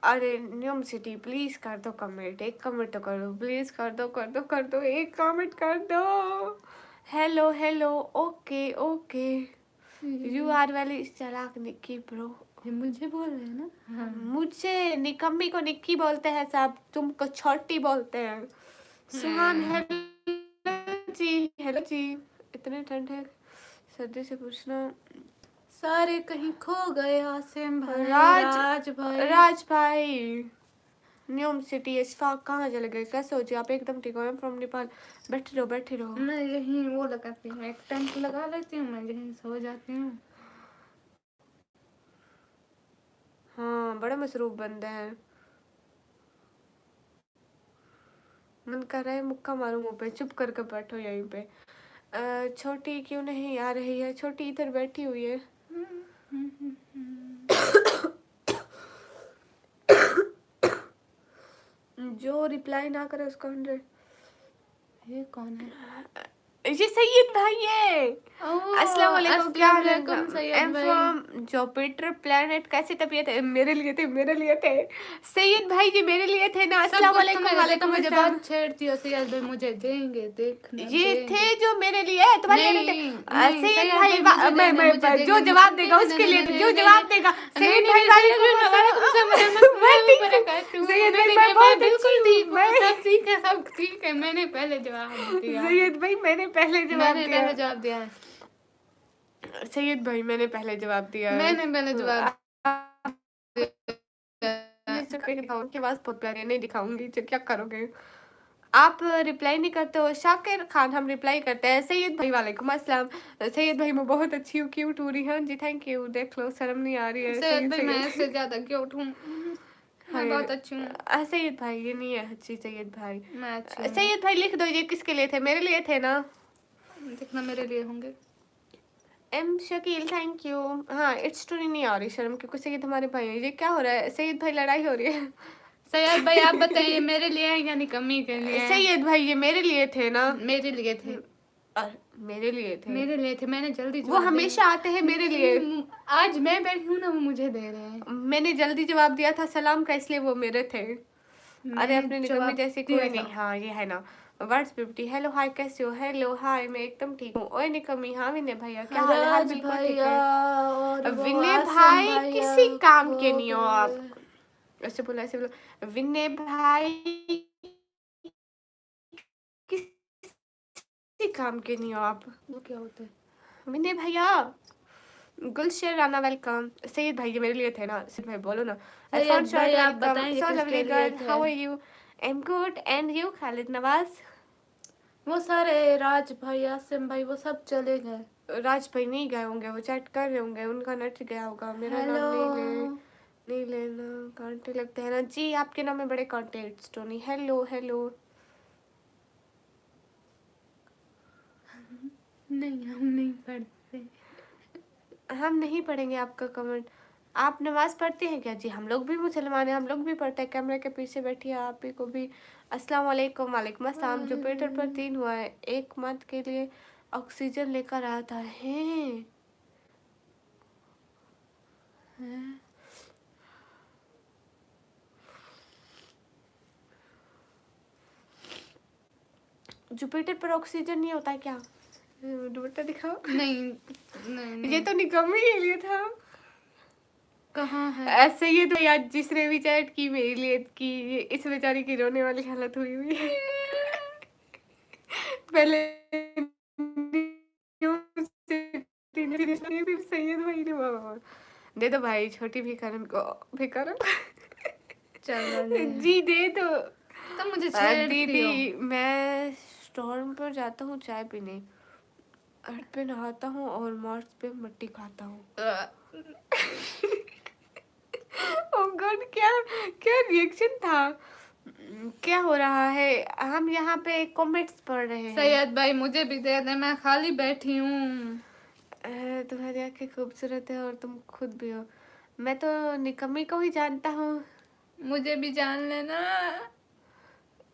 अरे न्यूम सिटी प्लीज कर दो कमेंट, एक कमेंट तो कर दो प्लीज। कर दो कर दो कर दो, एक कमेंट कर दो। Hello hello, okay okay. You are very चालाक निक्की ब्रो। ये मुझे बोल रहे हैं ना? हाँ। मुझे निकम्मी को निक्की बोलते हैं सब, तुमको छोटी बोलते हैं। सुहान हेलो जी, हेलो जी। इतने ठंड है, सर्दी से पूछना। सारे कहीं खो गए। आसिम भाई, राज भाई, राज भाई। न्यूम सिटी इशफाक कहाँ चले गए? कैसे हो जी आप? एकदम ठीक हो। I am from Nepal. बैठे रहो बैठे रहो। मैं यहीं वो लगाती हूँ, एक टेंट लगा लेती हूँ, मैं यहीं सो जाती हूँ। हाँ, बड़े मसरूफ बंदे हैं। मन कर रहा है मुक्का मारूं मुंह पे। चुप करके बैठो यहीं पे। छोटी क्यों नहीं आ रही है? छोटी इधर बैठी हुई है। जो रिप्लाई ना करे उसको 100। ये कौन है? ये सैयद भाई है। अस्सलाम वालेकुम। क्या हाल है? सैयद I'm भाई। from Jupiter planet. कैसी तबीयत है? मेरे लिए थे, मेरे लिए थे। सैयद भाई जी मेरे लिए थे ना। अस्सलाम वालेकुम। वालेकुम मुझे अस्सलाम। बहुत छेड़ती हो सैयद भाई, मुझे देंगे देखना। ये देंगे। थे जो मेरे लिए, तुम्हारे लिए थे। नहीं, सैयद सैयद भाई भाई मुझे मैं देंगे, जो मुझे जवाब देंगे, देगा उसके लिए, जो जवाब देगा। सैयद नहीं, भाई नहीं, वालेकुम अस्सलाम। मैं ठीक हूँ। सैयद भाई मैं बहुत अच्छी हूँ। सब ठीक है, सब ठीक है। मैंने पहले जवाब दिया। सैयद भाई मैंने पहले जवाब दिया। पहले जवाब दिया है। सैयद भाई मैंने पहले जवाब दिया। मैंने पहले जवाब उनकी आवाज बहुत प्यारी है, नहीं दिखाऊंगी तो क्या करोगे? आप रिप्लाई नहीं करते हो। शाकिर खान हम रिप्लाई करते हैं। सैयद भाई वालेकुम अस्सलाम। सैयद भाई मैं बहुत अच्छी हूँ, क्यूट हो रही है जी। Thank you. देख लो शर्म नहीं आ रही है। सैयद भाई मैं इससे ज्यादा क्यूट हूँ, मैं बहुत अच्छी हूँ। सैयद भाई ये नहीं है अच्छी। सैयद भाई, मैं अच्छी हूँ। सैयद भाई लिख दो। ये किसके लिए थे? मेरे लिए थे ना? देखना मेरे लिए होंगे। M Shakeel thank you. हाँ इट्स स्टोरी नहीं आ रही शर्म, क्योंकि सैयद हमारे भाई हैं। ये क्या हो रहा है? सैयद भाई लड़ाई हो रही है। सैयद भाई आप बताइए मेरे लिए है या निकम्मी के लिए? सैयद भाई ये मेरे लिए थे ना? मेरे लिए थे। मेरे लिए थे। मेरे लिए थे। मैंने जल्दी वो हमेशा आते हैं मेरे लिए। आज मैं बैठी हूँ ना, वो मुझे दे रहे हैं। मैंने जल्दी जवाब दिया था सलाम का, इसलिए वो मेरे थे। अरे अपने निकम्मी जवाब जैसी दिया कोई था। नहीं। हाँ ये है ना, वर्ड्स 50। हेलो हाय कैसे हो? हेलो हाय मैं एकदम ठीक हूँ। ओए निकम्मी, हाँ विनय भैया क्या हाल है? हाल राज बिल्कुल ठीक भैया है। और वो विनय आसिम भाई भैया किसी काम के खो नहीं हो आप। गए। ऐसे बोलो ऐसे बोलो, विनय भाई किसी काम के नहीं हो आप। वो क्या होता है? विनय भैया। गुलशर राना वेलकम। सैयद भाई ये मेरे लिए थे ना, सैयद भाई बोलो ना। अरफान सैयद शर्ट भाई आप वेलकम। बताएंगे सो किसके लवली लिए गर्ल, थे? How are you? I am good and you? Khalid Nawaz. वो सारे राज भाई आसिम भाई वो सब चले गए। राज भाई नहीं गए होंगे, वो चैट कर रहे होंगे, उनका नेट गया होगा। मेरा नाम हेलो नहीं लेना, कांटे लगते हैं ना जी आपके नाम में बड़े कॉन्टेक्ट टोनी। Hello hello. नहीं हम नहीं पढ़ते। हम नहीं पढ़ेंगे आपका कमेंट। आप नमाज पढ़ते हैं क्या? जी हम लोग भी मुसलमान हैं, हम लोग भी पढ़ते हैं। कैमरे के पीछे बैठी है आप ही को भी अस्सलाम वालेकुम। वालेकुम अस्सलाम। जुपिटर पर 3 हुआ है, 1 मंथ के लिए ऑक्सीजन लेकर आता है। जुपिटर पर ऑक्सीजन नहीं होता है क्या? दुपट्टा दिखाओ। नहीं नहीं ये तो निकम्मी के लिए था। कहाँ है? ऐसे ये तो यार जिसने भी चैट की मेरे लिए की, ये इस बेचारी की रोने वाली हालत हुई हुई है। पहले फिर सैयद भाई ने बाबा दे दो भाई, छोटी भिखारन को भिखारन चलो जी दे दो। तुम मुझे छेड़ती हो। दीदी मैं स्टॉर्म पर जाता हूँ चाय पीने, अर्थ पे नहाता हूँ और मार्स पे मिट्टी खाता हूँ। ओह गॉड, क्या क्या रिएक्शन था? क्या हो रहा है? हम यहाँ पे कमेंट्स पढ़ रहे हैं। सैयद भाई मुझे भी दे दे, मैं खाली बैठी हूँ। तुम्हारी आंखें खूबसूरत है और तुम खुद भी हो। मैं तो निकम्मी को ही जानता हूँ। मुझे भी जान लेना।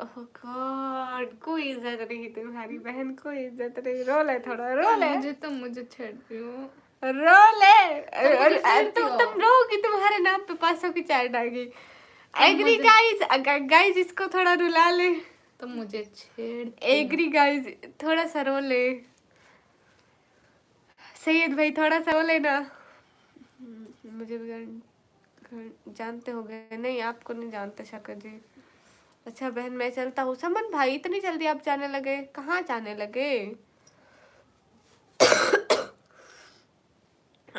ओह गॉड, कोई इज्जत नहीं तुम्हारी बहन को, इज्जत नहीं। रोल है थोड़ा, रोल है, तुम मुझे छेड़ती हो। रोल है। मुझे छेड़ती हो। तुम रोगी, तुम्हारे नाम पे 500 की चैट आएगी। एग्री मुझे- गाइस, गाइस इसको थोड़ा रुला ले। तुम मुझे छेड़ती एग्री गाइस, थोड़ा सा रो ले। सैयद भाई थोड़ा सा रो लेना। मुझे भी जानते होगे? नहीं आपको नहीं जानते शक्कर जी। अच्छा बहन मैं चलता हूँ। समन भाई इतनी जल्दी आप जाने लगे? कहाँ जाने लगे?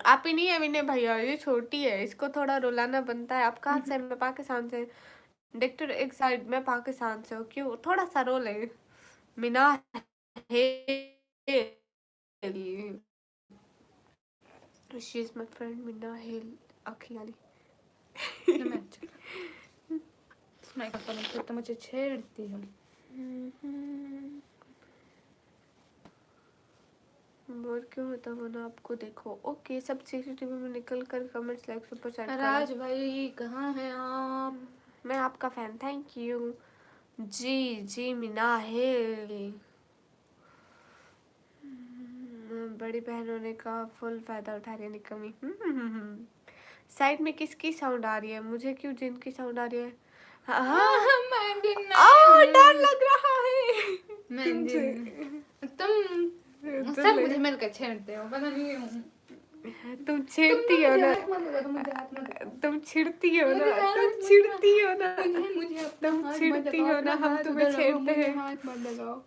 आप ही नहीं है विनय भैया, ये छोटी है, इसको थोड़ा रुलाना बनता है। आप कहाँ से? मैं पाकिस्तान से। डिक्टर एक साइड, मैं पाकिस्तान से हूँ। क्यों? थोड़ा सा रो ले। मिना हिल, शी इज माय फ्रेंड मिना हिल आखी वाली। मैं तो मुझे छेड़ती हो। और क्यों होता वो ना आपको देखो। ओके सब सीसीटीवी में निकल कर कमेंट्स लाइक सुपर चैट राज भाई कहाँ हैं आप? मैं आपका फैन, थैंक यू जी। जी मीना हिल, बड़ी बहन होने का फुल फायदा उठा रही है निकम्मी। साइड में किसकी साउंड आ रही है? मुझे क्यों जिनकी साउंड आ रही है? हाँ मैं जिन नहीं डर लग रहा है मैं तुमसे। जिन तुम डर सब लग- मुझे मिलकर छेड़ते हो, पता नहीं क्यों। तुम छेड़ती हो ना, तुम छिड़ती हो ना, तुम छिड़ती हो ना, तुम छिड़ती हो ना, हम तुम्हें छेड़ते हैं। हाथ मत लगाओ।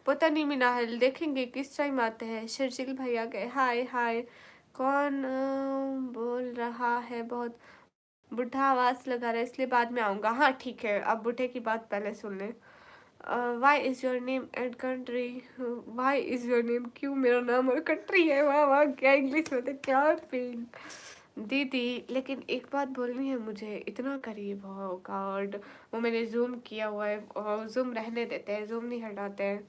पता नहीं मीना हिल, देखेंगे किस टाइम आते हैं। शर्जिल भैया गए, हाय हाय। कौन बोल रहा है? बहुत बुढ़ा आवाज लगा रहा है इसलिए बाद में आऊंगा। हाँ ठीक है, अब बुढ़े की बात पहले सुन ले। Why is your name and country? Why is your name, क्यों मेरा नाम और कंट्री है? वाह वाह, क्या इंग्लिश में थे, क्या पिंक दीदी। लेकिन एक बात बोलनी है मुझे, इतना करीब हो गॉड। वो मैंने जूम किया हुआ है, जूम रहने देते हैं, जूम नहीं हटाते हैं।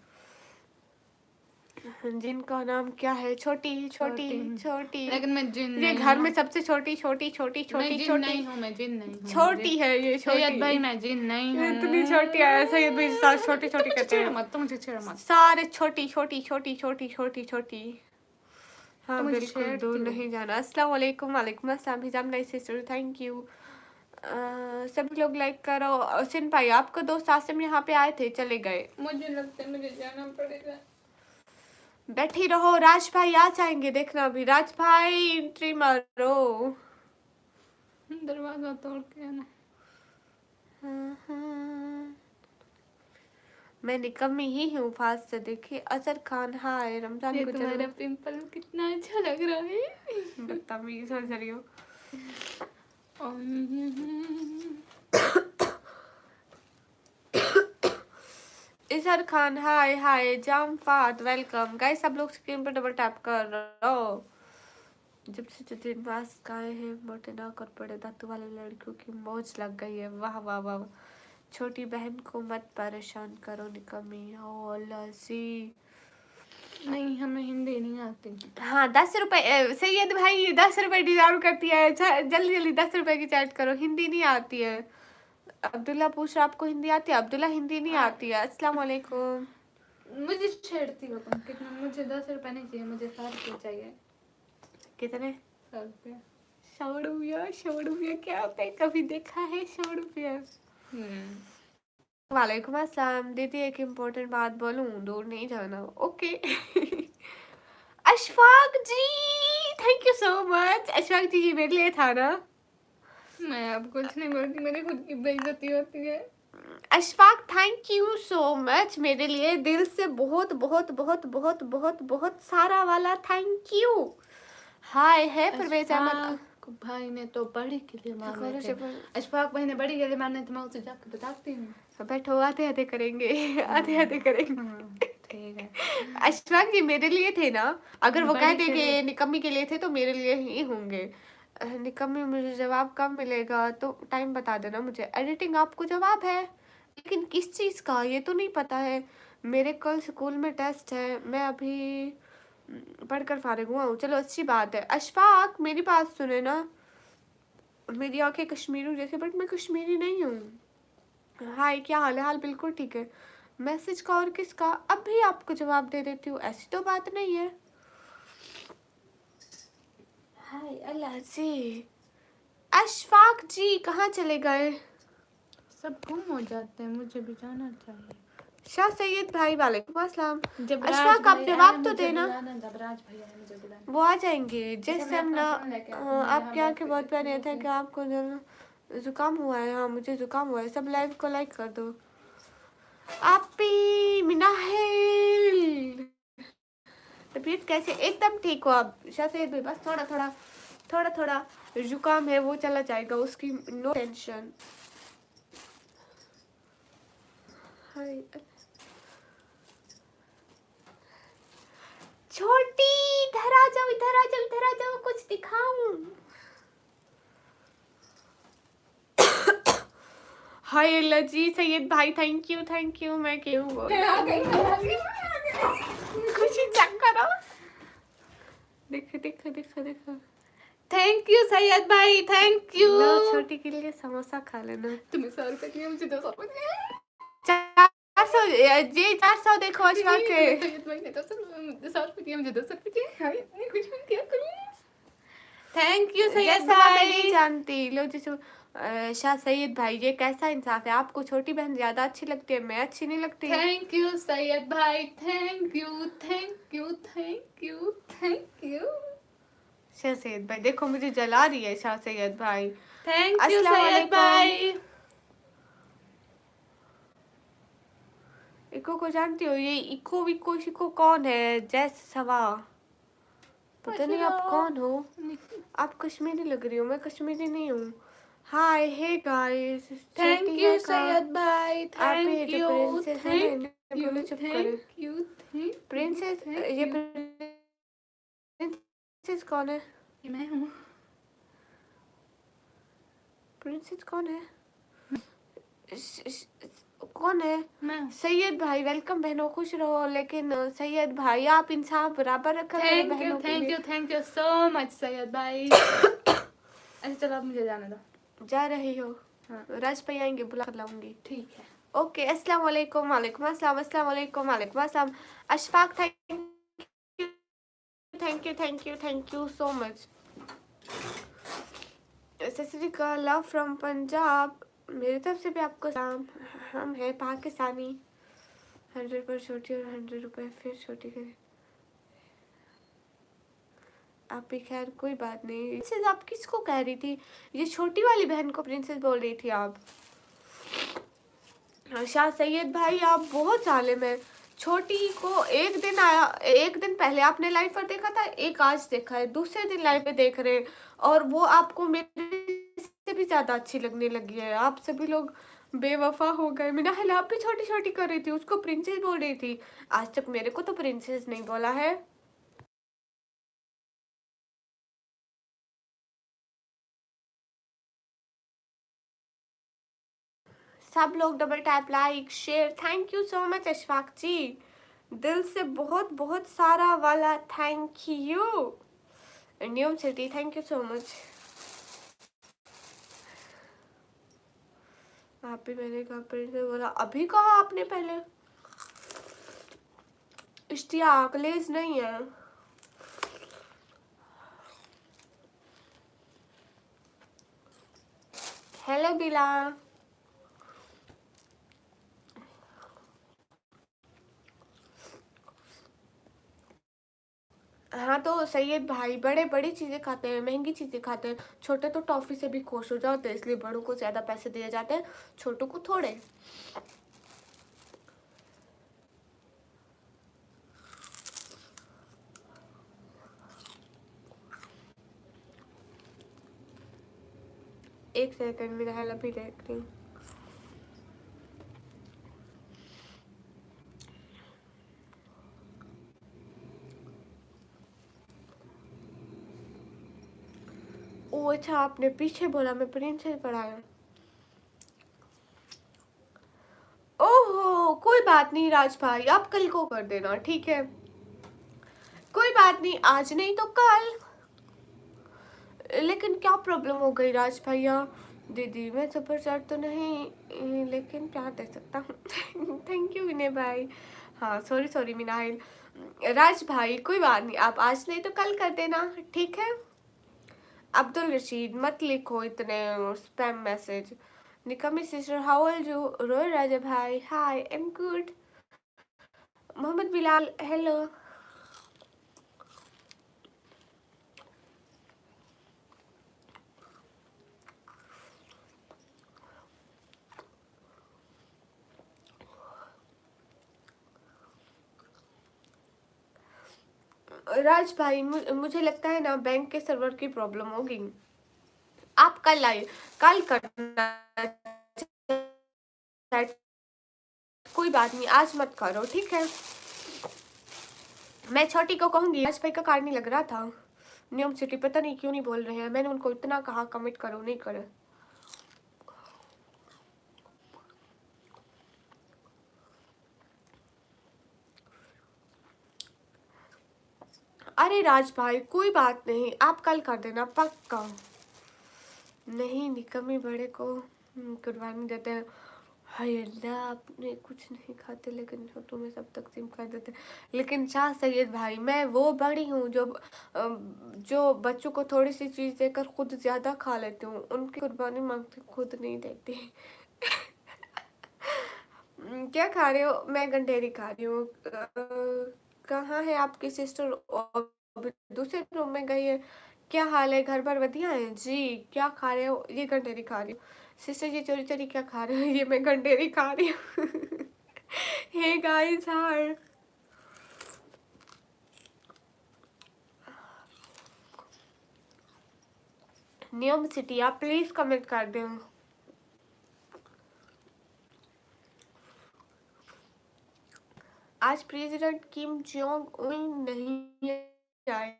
जिनका नाम क्या है? छोटी छोटी छोटी। लेकिन मैं जिन ये नहीं घर हूँ। में सबसे छोटी छोटी छोटी मैं छोटी जिन छोटी नहीं हूँ, मैं जिन नहीं हूँ। छोटी है ये, सैयद भाई छोटी। मैं जिन नहीं ये हूँ। इतनी छोटी है। सैयद भाई सारे छोटी छोटी मुझे कहते छेड़ हैं, मत, तुम मुझे छेड़ मत। सारे छोटी छोटी छोटी छोटी छोटी छोटी। हाँ तुम मुझे बिल्कुल, छेड़ती दूर हो। नहीं जाना। अस्सलाम वालेकुम। वालेकुम अस्सलाम। हिजाब नाइस सिस्टर, थैंक यू। सभी लोग लाइक करो। सिन भाई आपका दोस्त आसिम यहाँ पे आए थे, चले गए। मुझे लगता है मुझे जाना पड़ेगा। बैठी रहो, राज भाई आ जाएंगे, देखना अभी। राज भाई एंट्री मारो। दरवाजा तोड़ के आना। मैं निकम्मी ही हूँ फास्ट से। देखिए अजहर खान, हाय रमजान ये को तुम्हारा पिंपल कितना अच्छा लग रहा है। बदतमीज समझ रही हो। इजहर खान हाय हाय। जाम फात वेलकम गाइस। सब लोग स्क्रीन पर डबल टैप कर रहो। जब से जो दिन मास्क आए हैं मोटे ना कर पड़े दातू वाले लड़कियों की मौज लग गई है। वाह वाह वाह। छोटी बहन को मत परेशान करो निकम्मी हो लसी। नहीं हमें हिंदी नहीं आती। हाँ 10 रुपए सैयद भाई 10 रुपए डिजाइन करती है। जल्दी जल्दी 10 रुपए की चैट करो। हिंदी नहीं आती है। अब्दुल्ला पूछ रहा आपको हिंदी आती है? अब्दुल्ला हिंदी नहीं आती है। अस्सलाम वालेकुम। मुझे छेड़ती हो तुम कितना। मुझे 10 रुपए नहीं चाहिए, मुझे 100 रुपये चाहिए। कितने? 100 रुपये। 100 रुपया? 100 रुपया क्या होता है? कभी देखा है 100 रुपया? वालेकुम अस्सलाम। दीदी एक इम्पोर्टेंट बात बोलूं, दूर नहीं जाना। Okay. Ashfaq ji thank you so much. Ashfaq ji ये मेरे लिए था ना। मैं अब कुछ नहीं बोलती, मेरी खुद की बेइज्जती होती है। Ashfaq thank you so much. मेरे लिए दिल से बहुत बहुत बहुत बहुत बहुत बहुत सारा वाला थैंक यू। हाय है परवेज अहमद। अशफाक भाई ने तो बड़ी के लिए मारने थे। करो अशफाक भाई ने बड़ी के लिए मारने थे, मैं उसे जाकर बताती हूँ। बैठो, आधे आधे करेंगे। आधे आधे करेंगे। ठीक है। अशफाक जी मेरे लिए थे ना। अगर वो बड़ी कह के दे कि लिए। निकम्मी के लिए थे तो मेरे लिए ही होंगे। निकम्मी मुझे जवाब कब मिलेगा तो टाइम बता देना मुझे। एडिटिंग आपको जवाब है लेकिन किस चीज़ का ये तो नहीं पता है। मेरे कल स्कूल में टेस्ट है, मैं अभी पढ़कर फारिग हुआ हूँ। चलो अच्छी बात है। अशफाक मेरी बात सुने ना। मेरी आंखें कश्मीरी जैसे बट मैं कश्मीरी नहीं हूँ। हाय क्या हाल है? हाल बिल्कुल ठीक है। मैसेज का और किसका? अब भी आपको जवाब दे देती हूँ, ऐसी तो बात नहीं है। हाय अल्लाह जी। अशफाक जी कहाँ चले गए? सब गुम हो जाते हैं, मुझे भी जाना चाहिए। शाह सैयद भाई वालेकुम अस्सलाम। जब अशफाक आप जवाब तो देना। जब राज भैया है मुझे बुलाना। वो आ जाएंगे जैसे मैं हम अपना ना। फोन लेके आती हूँ, आपकी यहाँ आंखें बहुत प्यारी थे कि आपको जो ना जुकाम हुआ है। हाँ मुझे जुकाम हुआ है। सब लाइव को लाइक कर दो। आपी मिनाहिल तबीयत कैसे? एकदम ठीक हो आप शाह सैयद भाई? बस थोड़ा थोड़ा जुकाम है, वो चला जाएगा, उसकी नो टेंशन। हाय छोटी इधर आ जाओ, इधर आ जाओ, इधर आ जाओ, कुछ दिखाऊं। हाय अल्लाह जी। सैयद भाई थैंक यू। मैं क्यों खुशी चेक करो। देखो। थैंक यू सैयद भाई, थैंक यू। लो छोटी के लिए समोसा खा लेना। तुम्हें 100 रुपए दिए, मुझे 200 रुपए दिए। 400 जी 400 देखो अशफाक के। सैयद भाई ने 100 रुपए दिए, मुझे 200 रुपए दिए। हाय इतनी कुछ भी क्या करूं। थैंक यू सैयद जैसा मैं भाई। नहीं जानती। लो जिसो शाह सैयद भाई ये कैसा इंसाफ है? आपको छोटी बहन ज्यादा अच्छी लगती है, मैं अच्छी नहीं लगती। थैंक यू सैयद भाई, थैंक यू। शाह सैयद भाई देखो मुझे जला रही है शाह सैयद भाई। थैंक यू अस्सलाम सैयद वालेकुम। भाई। इको को जानती हो? ये इको विको शिको कौन है? जैस सवा पता नहीं आप कौन हो। आप कश्मीरी लग रही हो, मैं कश्मीरी नहीं हूँ। Hi hey guys. Thank you Syed भाई, थैंक यू, प्रिंसेस ये प्रिंसेस कौन है? मैं हूँ। प्रिंसेस कौन है? कौन है? मैं। सैयद भाई वेलकम। बहनों खुश रहो। लेकिन सैयद भाई आप इंसाफ बराबर रखा करो बहनों के लिए। Thank you so much Syed भाई। अच्छा चलो अब मुझे जाने दो। जा रही हो? हाँ। राज भाई आएंगे, बुला कर लाऊंगी। ठीक है। ओके अस्सलाम वालेकुम। वालेकुम अस्सलाम। अस्सलाम वालेकुम। वालेकुम अस्सलाम। Ashfaq thank you so much. सत श्री अकाल, लव फ्रॉम पंजाब। मेरी तरफ से भी आपको सलाम। हम हैं पाकिस्तानी। 100 पर छोटी और 100 रुपए फिर छोटी करें। आप भी खैर कोई बात नहीं। प्रिंसेस आप किसको कह रही थी? ये छोटी वाली बहन को प्रिंसेस बोल रही थी आप? शाह सैयद भाई आप बहुत साले में। छोटी को एक दिन आया, एक दिन पहले आपने लाइव पर देखा था, एक आज देखा है, दूसरे दिन लाइव पे देख रहे हैं, और वो आपको मेरे से भी ज्यादा अच्छी लगने लगी है। आप सभी लोग बेवफा हो गए। मिनाहिल आप भी छोटी छोटी कर रही थी, उसको प्रिंसेस बोल रही थी। आज तक मेरे को तो प्रिंसेस नहीं बोला है। सब लोग double tap like share. Thank you so much Ashfaq ji, दिल से बहुत बहुत सारा वाला थैंक यू। न्यूम city thank you so much. आप भी मैंने कहा प्रिंसेस बोला, अभी कहा आपने पहले। इश्तियाक लेज नहीं है। हेलो बिला। हाँ तो सैयद भाई बड़े बड़ी चीजें खाते हैं, महंगी चीजें खाते हैं। छोटे तो टॉफी से भी खुश हो जाते हैं, इसलिए बड़ों को ज्यादा पैसे दिए जाते हैं, छोटों को थोड़े। एक सेकंड में रहल अभी देख रही हूँ। ओ अच्छा, आपने पीछे बोला मैं प्रिंसेस पढ़ाया। ओहो कोई बात नहीं राज भाई, आप कल को कर देना, ठीक है? कोई बात नहीं, आज नहीं तो कल। लेकिन क्या प्रॉब्लम हो गई राज भैया? दीदी मैं सुपर चैट तो नहीं, लेकिन प्यार दे सकता हूँ। थैंक यू विनय भाई। हाँ सॉरी सॉरी मिनाहिल। राज भाई कोई बात नहीं, आप आज नहीं तो कल कर देना, ठीक है? अब्दुल रशीद मत लिखो इतने स्पैम मैसेज। निकमी sister how are you? Roy Raja भाई hi, I am good. Mohammad Bilal hello. Raj भाई मुझे लगता है ना बैंक के सर्वर की प्रॉब्लम होगी। आप कल आइए, कल करना। कोई बात नहीं, आज मत करो, ठीक है? मैं छोटी को कहूंगी। राज भाई का कार्ड नहीं लग रहा था। न्यूम सिटी पता नहीं क्यों नहीं बोल रहे हैं, मैंने उनको इतना कहा कमिट करो, नहीं करे। अरे राज भाई कोई बात नहीं, आप कल कर देना पक्का। नहीं निकम्मी बड़े को कुर्बानी देते हैं। हाय अल्लाह, आपने कुछ नहीं खाते लेकिन छोटों में सब तकसीम कर देते। लेकिन शाह सैयद भाई मैं वो बड़ी हूँ जो बच्चों को थोड़ी सी चीज़ देकर खुद ज़्यादा खा लेती हूँ, उनकी कुर्बानी मांगती खुद नहीं देती। क्या खा रहे हो? मैं गंडेरी खा रही हूँ। कहाँ है आपकी सिस्टर? दूसरे रूम में गई है। क्या हाल है? घर पर बढ़िया है जी। क्या खा रहे हो? ये गंडेरी खा रही हूँ। सिस्टर जी चोरी चोरी क्या खा रहे हो? ये मैं गंडेरी खा रही हूँ। Hey guys hi. नियम सिटी आप प्लीज कमेंट कर दो। आज प्रेसिडेंट किम जोंग उन नहीं आए,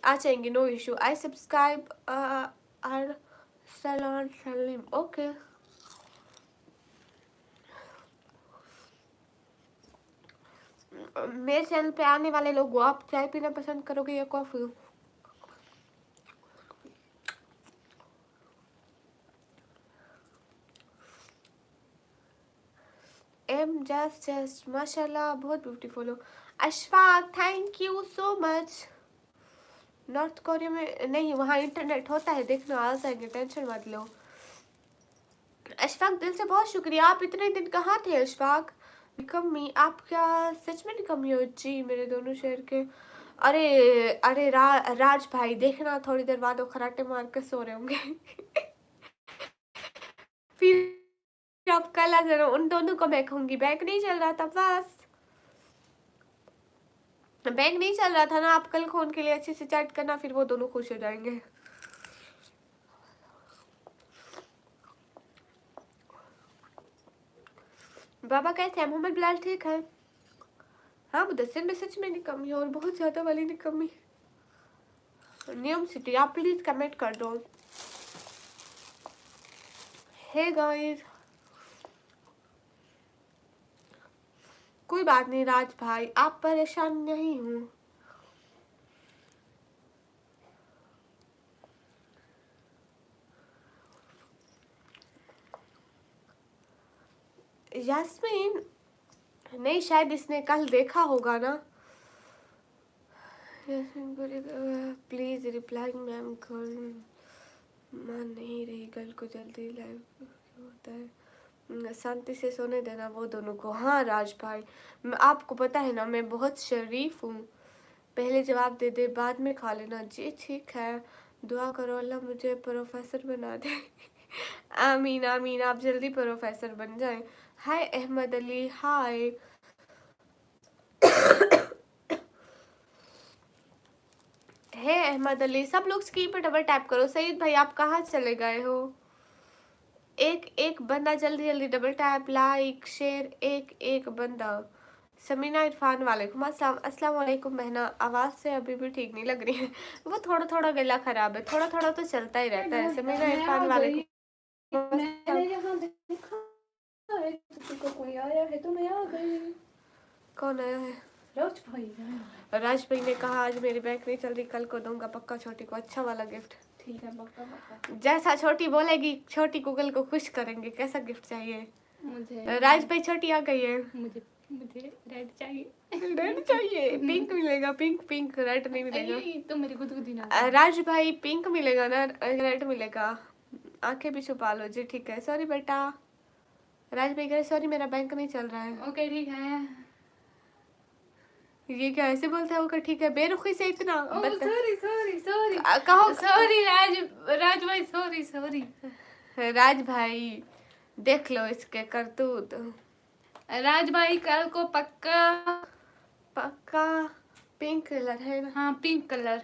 आ जाएंगे, नो इशू। आई सब्सक्राइब आर सलाम सलीम। ओके मेरे चैनल पे आने वाले लोग, आप चाय पीना पसंद करोगे या कॉफी? एम जस्ट माशाल्लाह बहुत ब्यूटीफुल हो। Ashfaq thank you so much. North Korea में नहीं, वहाँ इंटरनेट होता है, देखना आ जाएंगे, टेंशन मत लो। अशफाक दिल से बहुत शुक्रिया, आप इतने दिन कहाँ थे अशफाक? निकम्मी, आप क्या सच में निकम्मी हो जी मेरे दोनों शहर के? अरे अरे राज भाई देखना, थोड़ी देर बाद वो खराटे मार के सो रहे होंगे फिर आप कल आ जाना, उन दोनों को मैं कहूंगी बैंक नहीं चल रहा था, बस बैंक नहीं चल रहा था ना, आप कल फोन के लिए अच्छे से चैट करना, फिर वो दोनों खुश हो जाएंगे। बाबा कैसे हैं? मोहम्मद बिलाल ठीक है? हाँ मुदस्सिर में सच में निकम्मी और बहुत ज्यादा वाली निकम्मी। नियम सिटी, आप प्लीज कमेंट कर दो। हे गाइस, कोई बात नहीं राज भाई, आप परेशान नहीं हूँ। यास्मीन नहीं, शायद इसने कल देखा होगा ना। प्लीज रिप्लाई मैम, कल मान नहीं रही, कल को जल्दी लाइव होता है, शांति से सोने देना वो दोनों को। हाँ राज भाई, आपको पता है ना मैं बहुत शरीफ हूँ, पहले जवाब दे दे बाद में खा लेना। जी ठीक है, दुआ करो अल्लाह मुझे प्रोफेसर बना दे आमीन आमीन, आप जल्दी प्रोफेसर बन जाएं। हाय अहमद अली, हाय हे अहमद अली, सब लोग स्क्रीन पर डबल टैप करो। सईद भाई आप कहाँ चले गए हो? एक एक बंदा जल्दी जल्दी डबल टैप, लाइक शेयर, एक एक बंदा। समीना इरफान वालेकुम अस्सलाम। अस्सलाम वालेकुम बहना, आवाज़ से अभी भी ठीक नहीं लग रही है, वो थोड़ा थोड़ा गला खराब है, थोड़ा थोड़ा तो चलता ही रहता है। समीना इरफान वालेकुम। कोई आया है तो मैं आ गई। कौन आया है? राज भाई। राज भाई ने कहा आज मेरी बैंक नहीं चल रही, कल को दूंगा पक्का छोटी को अच्छा वाला गिफ्ट। ठीक है, पक्का पक्का। जैसा छोटी बोलेगी छोटी गूगल को खुश करेंगे। कैसा गिफ्ट चाहिए? मुझे राज भाई छोटी आ गई है। मुझे मुझे रेड चाहिए। रेड चाहिए? पिंक मिलेगा, पिंक पिंक, रेड नहीं मिलेगा। तो मेरी गुदगुदी ना। राज भाई पिंक मिलेगा ना, रेड मिलेगा। आंखें भी छुपा लो जी, ठीक है। सॉरी बेटा। राज भाई कह रहे सॉरी मेरा बैंक नहीं चल रहा है। ओके ठीक है। ये क्या ऐसे बोलता है? ओके ठीक है, बेरुखी से इतना सॉरी सॉरी सॉरी, कहो। सॉरी राज भाई, सॉरी सॉरी। राज भाई देख लो इसके करतूत। राज भाई कल को पक्का पक्का पिंक कलर है ना? हाँ पिंक कलर।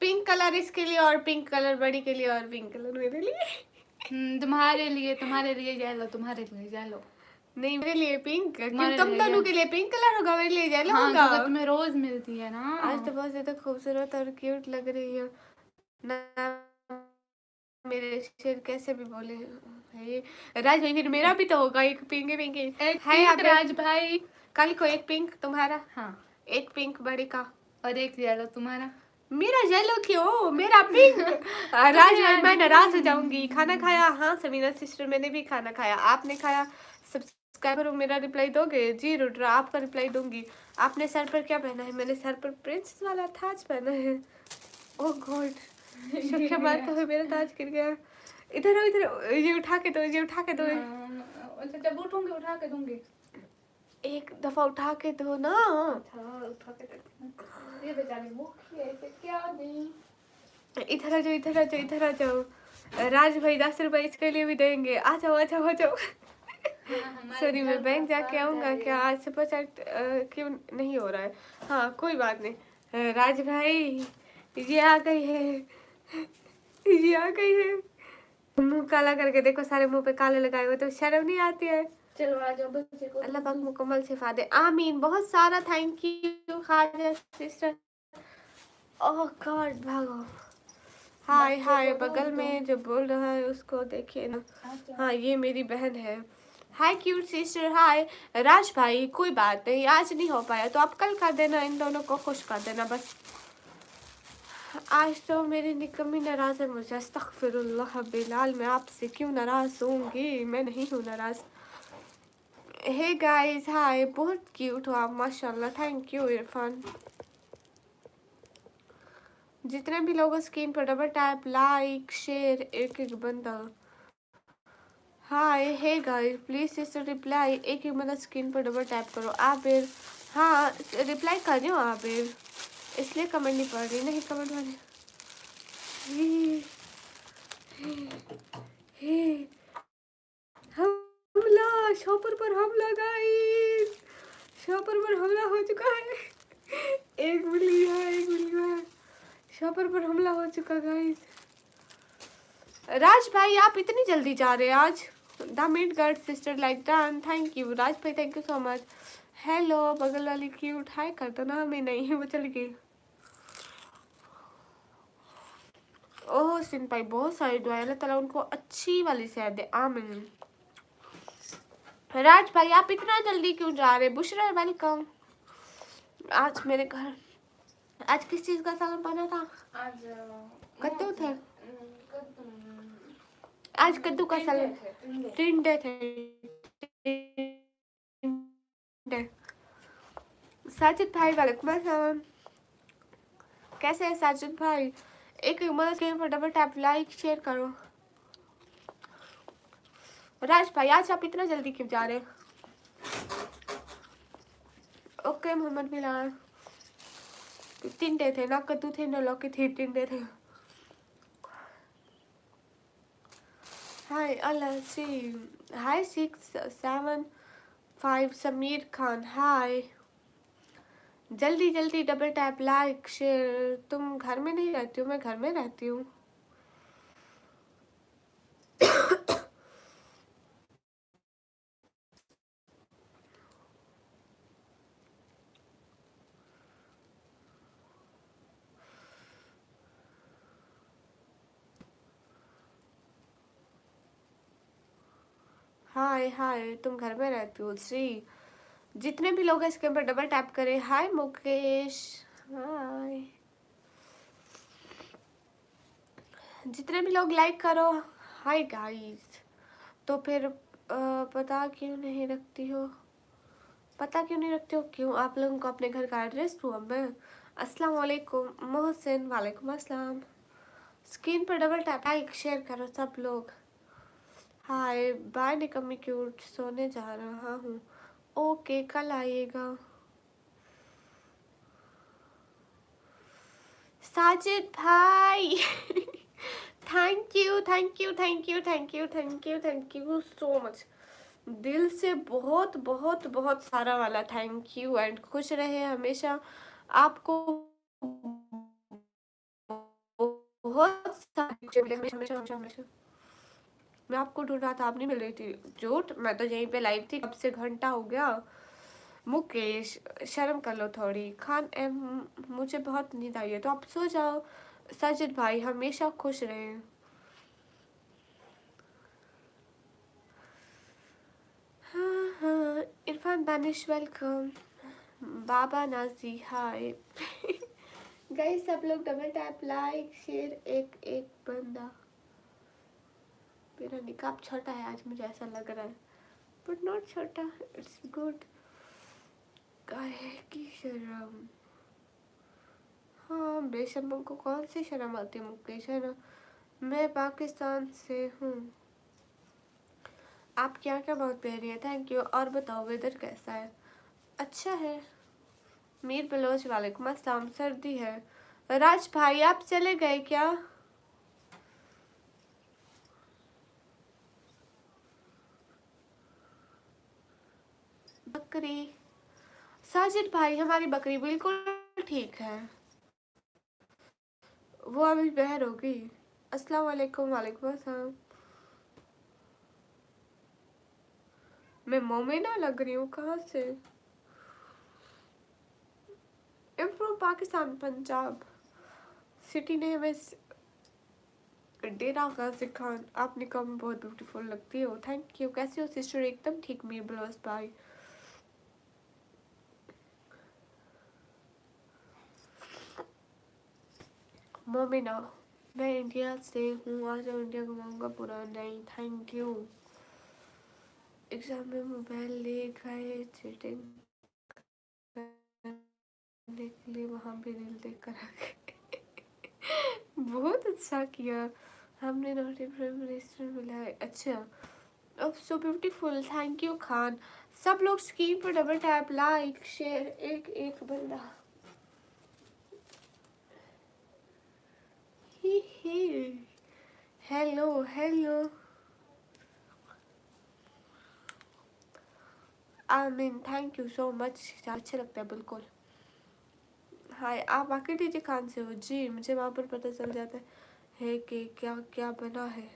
पिंक कलर इसके लिए और पिंक कलर बड़ी के लिए और पिंक कलर मेरे लिए। तुम्हारे लिए जा लो, तुम्हारे लिए जा लो। नहीं मेरे लिए पिंक, तुम्हारे तुम लिए दोनों के लिए पिंक कलर होगा, मेरे लिए येलो हाँ, होगा। क्योंकि तुम्हें रोज मिलती है ना। आज तो बहुत ज्यादा खूबसूरत और क्यूट लग रही है ना मेरे शेर, कैसे भी बोले है। राज भाई फिर मेरा भी तो होगा एक पिंक पिंक है। आप राज भाई कल को एक पिंक तुम्हारा, हाँ, एक पिंक बड़ी का और एक येलो तुम्हारा। मेरा येलो क्यों, मेरा पिंक। राज भाई मैं नाराज हो जाऊंगी। खाना खाया? हाँ समीना सिस्टर मैंने भी खाना खाया, आपने खाया? सब्सक्राइब करो, मेरा रिप्लाई दोगे? जी रुद्रा आपका रिप्लाई दूंगी। आपने सर पर क्या पहना है? मैंने सर पर प्रिंसेस वाला ताज पहना है। ओह गॉड, शुक्र मारते हुए मेरा ताज गिर गया। इधर आओ, इधर, ये उठा के दो, ये उठा के दो। जब उठूंगी उठा के दूंगी। एक दफा उठा के दो ना। उठा के देती हूँ। ये बेचारी भूखी है, इसे क्या दें? इधर आ जाओ, इधर आ जाओ, इधर आ जाओ। राज भाई 10 रुपए इसके लिए भी देंगे। आ जाओ आ जाओ आ जाओ। सॉरी मैं बैंक जाके आऊँगा क्या? आज सुबह चैट क्यों नहीं हो रहा है? हाँ कोई बात नहीं। राज भाई ये आ गई है, ये आ गई है। मुंह काला करके देखो, सारे मुंह पे काले लगाए हुए, तो शर्म नहीं आती है? चलो आ जाओ बच्चे को। अल्लाह पाक मुकम्मल शिफा दे, आमीन। बहुत सारा थैंक यू खाजा सिस्टर। ओह गॉड भागो। हाय हाय, बगल में जो बोल रहा है उसको देखिए ना। हाँ ये मेरी बहन है। हाय क्यूट सिस्टर, हाय। राज भाई कोई बात नहीं, आज नहीं हो पाया तो आप कल कर देना, इन दोनों को खुश कर देना बस। आज तो मेरी निकम्मी नाराज है मुझे। अस्तगफिरुल्लाह बिलाल, मैं आपसे क्यों नाराज होंगी, मैं नहीं हूँ नाराज। हे गाइस हाय, बहुत क्यूट हो आप माशाल्लाह। Thank you Irfan. जितने भी लोग स्क्रीन पर डबल टैप, लाइक, शेयर, एक एक बंदा। Hi, hey guys, please sister reply, एक एक बंदा स्क्रीन पर डबल टैप करो। आबिर, हाँ रिप्लाई कर रही हूँ आबिर, इसलिए कमेंट नहीं पढ़ रही, नहीं कमेंट वाले। हे हमला, शॉपर पर हमला गाइस, शॉपर पर हमला हो चुका है। एक मिली है, शॉपर पर हमला हो चुका गाइस। राज भाई आप इतनी जल्दी जा रहे हैं आज? द मिड गर्ड sister like done, thank you Raj भाई, thank you so much. Hello बगल वाली क्यूट, हाय कर दो ना, हमें नहीं वो चल गई। ओह सिन भाई बहुत सारी दुआएं, अल्लाह ताला उनको अच्छी वाली सेहत दे, आमीन। राज भाई आप इतना जल्दी क्यों जा रहे? बुशरा वेलकम। आज मेरे घर आज किस चीज का सालन बना था? आज कद्दू थे, आज कद्दू का सालन, टिंडे थे। साजिद भाई वालेकुम अस्सलाम, कैसे है साजिद भाई? एक मदद के पर डबल टैप, लाइक, शेयर करो। राज भाई आज आप इतना जल्दी क्यों जा रहे हैं? ओके मोहम्मद बिलाल, टिंडे थे ना कद्दू थे, ना लौकी थी, टिंडे थे। हाय अलसी, हाय 675 समीर खान, हाय। जल्दी जल्दी डबल टैप, लाइक, शेयर। तुम घर में नहीं रहती हो? मैं घर में रहती हूँ। हाय हाय, तुम घर में रहती हो श्री। जितने भी लोग हैं इसके ऊपर डबल टैप करें। हाय मुकेश, हाय। जितने भी लोग लाइक करो। हाय गाइस, तो फिर पता क्यों नहीं रखती हो? पता क्यों नहीं रखते हो? क्यों आप लोगों को अपने घर का एड्रेस दूँ अब मैं? अस्सलाम वालेकुम मोहसिन, वालेकुम अस्सलाम। स्क्रीन पर डबल टैप, लाइक, शेयर करो सब लोग। हाय बाय निकम्मी क्यूट, सोने जा रहा हूँ। ओके कल आइएगा। साजिद भाई thank you thank you thank you thank you thank you thank you so much, दिल से बहुत बहुत बहुत सारा वाला थैंक यू। एंड खुश रहे हमेशा, आपको बहुत सारी खुशियां मिले हमेशा हमेशा हमेशा हमेशा। मैं आपको ढूंढ रहा था, आप नहीं मिल रही थी। झूठ, मैं तो यहीं पे लाइव थी, कब से घंटा हो गया। मुकेश शर्म कर लो थोड़ी। खान एम, मुझे बहुत नींद आई है तो आप सो जाओ। साजिद भाई हमेशा खुश रहे। हाँ हाँ, इरफान दानिश वेलकम। बाबा नाजी हाय। गाइस सब लोग डबल टैप, लाइक, शेयर, एक एक बंदा। मेरा निकाब छोटा है आज, मुझे ऐसा लग रहा है, बट नॉट छोटा, इट्स गुड। काहे की शर्म? हाँ बेशर्मों को कौन सी शर्म आती है मुकेश, है ना? मैं पाकिस्तान से हूँ। आपकी आंखें बहुत प्यारी है, थैंक यू। और बताओ वेदर कैसा है? अच्छा है। मीर बलोच वालेकुम अस्सलाम। सर्दी है। राज भाई आप चले गए क्या? बकरी, साजिद भाई हमारी बकरी बिल्कुल ठीक है, वो अभी बहर हो गई। अस्सलाम वालेकुम, वालेकुम अस्सलाम। मैं मोमिना लग रही हूँ कहाँ से? I'm from Pakistan, Punjab. City name is Dera Ghazi Khan. आपने कम बहुत ब्यूटीफुल लगती हो, थैंक यू। कैसे हो सिस्टर? एकदम ठीक मीर बलोच भाई। मोमिना, मैं इंडिया से हूँ, आज मैं इंडिया घुमाऊंगा पूरा। नहीं थैंक यू। एग्जाम में मोबाइल ले गए चीटिंग करने के लिए, वहाँ भी रील देख कर आ गए। बहुत अच्छा किया, हमने नोटिफिकेशन मिला है। अच्छा, so beautiful, thank you Khan. सब लोग स्क्रीन पर डबल टैप, लाइक शेयर, एक एक बंदा। Hi hello hello, I mean thank you so much, अच्छा लगता है बिल्कुल। हाय, आप आके दीजिए खान से हो जी, मुझे वहाँ पर पता चल जाता है कि क्या क्या बना है।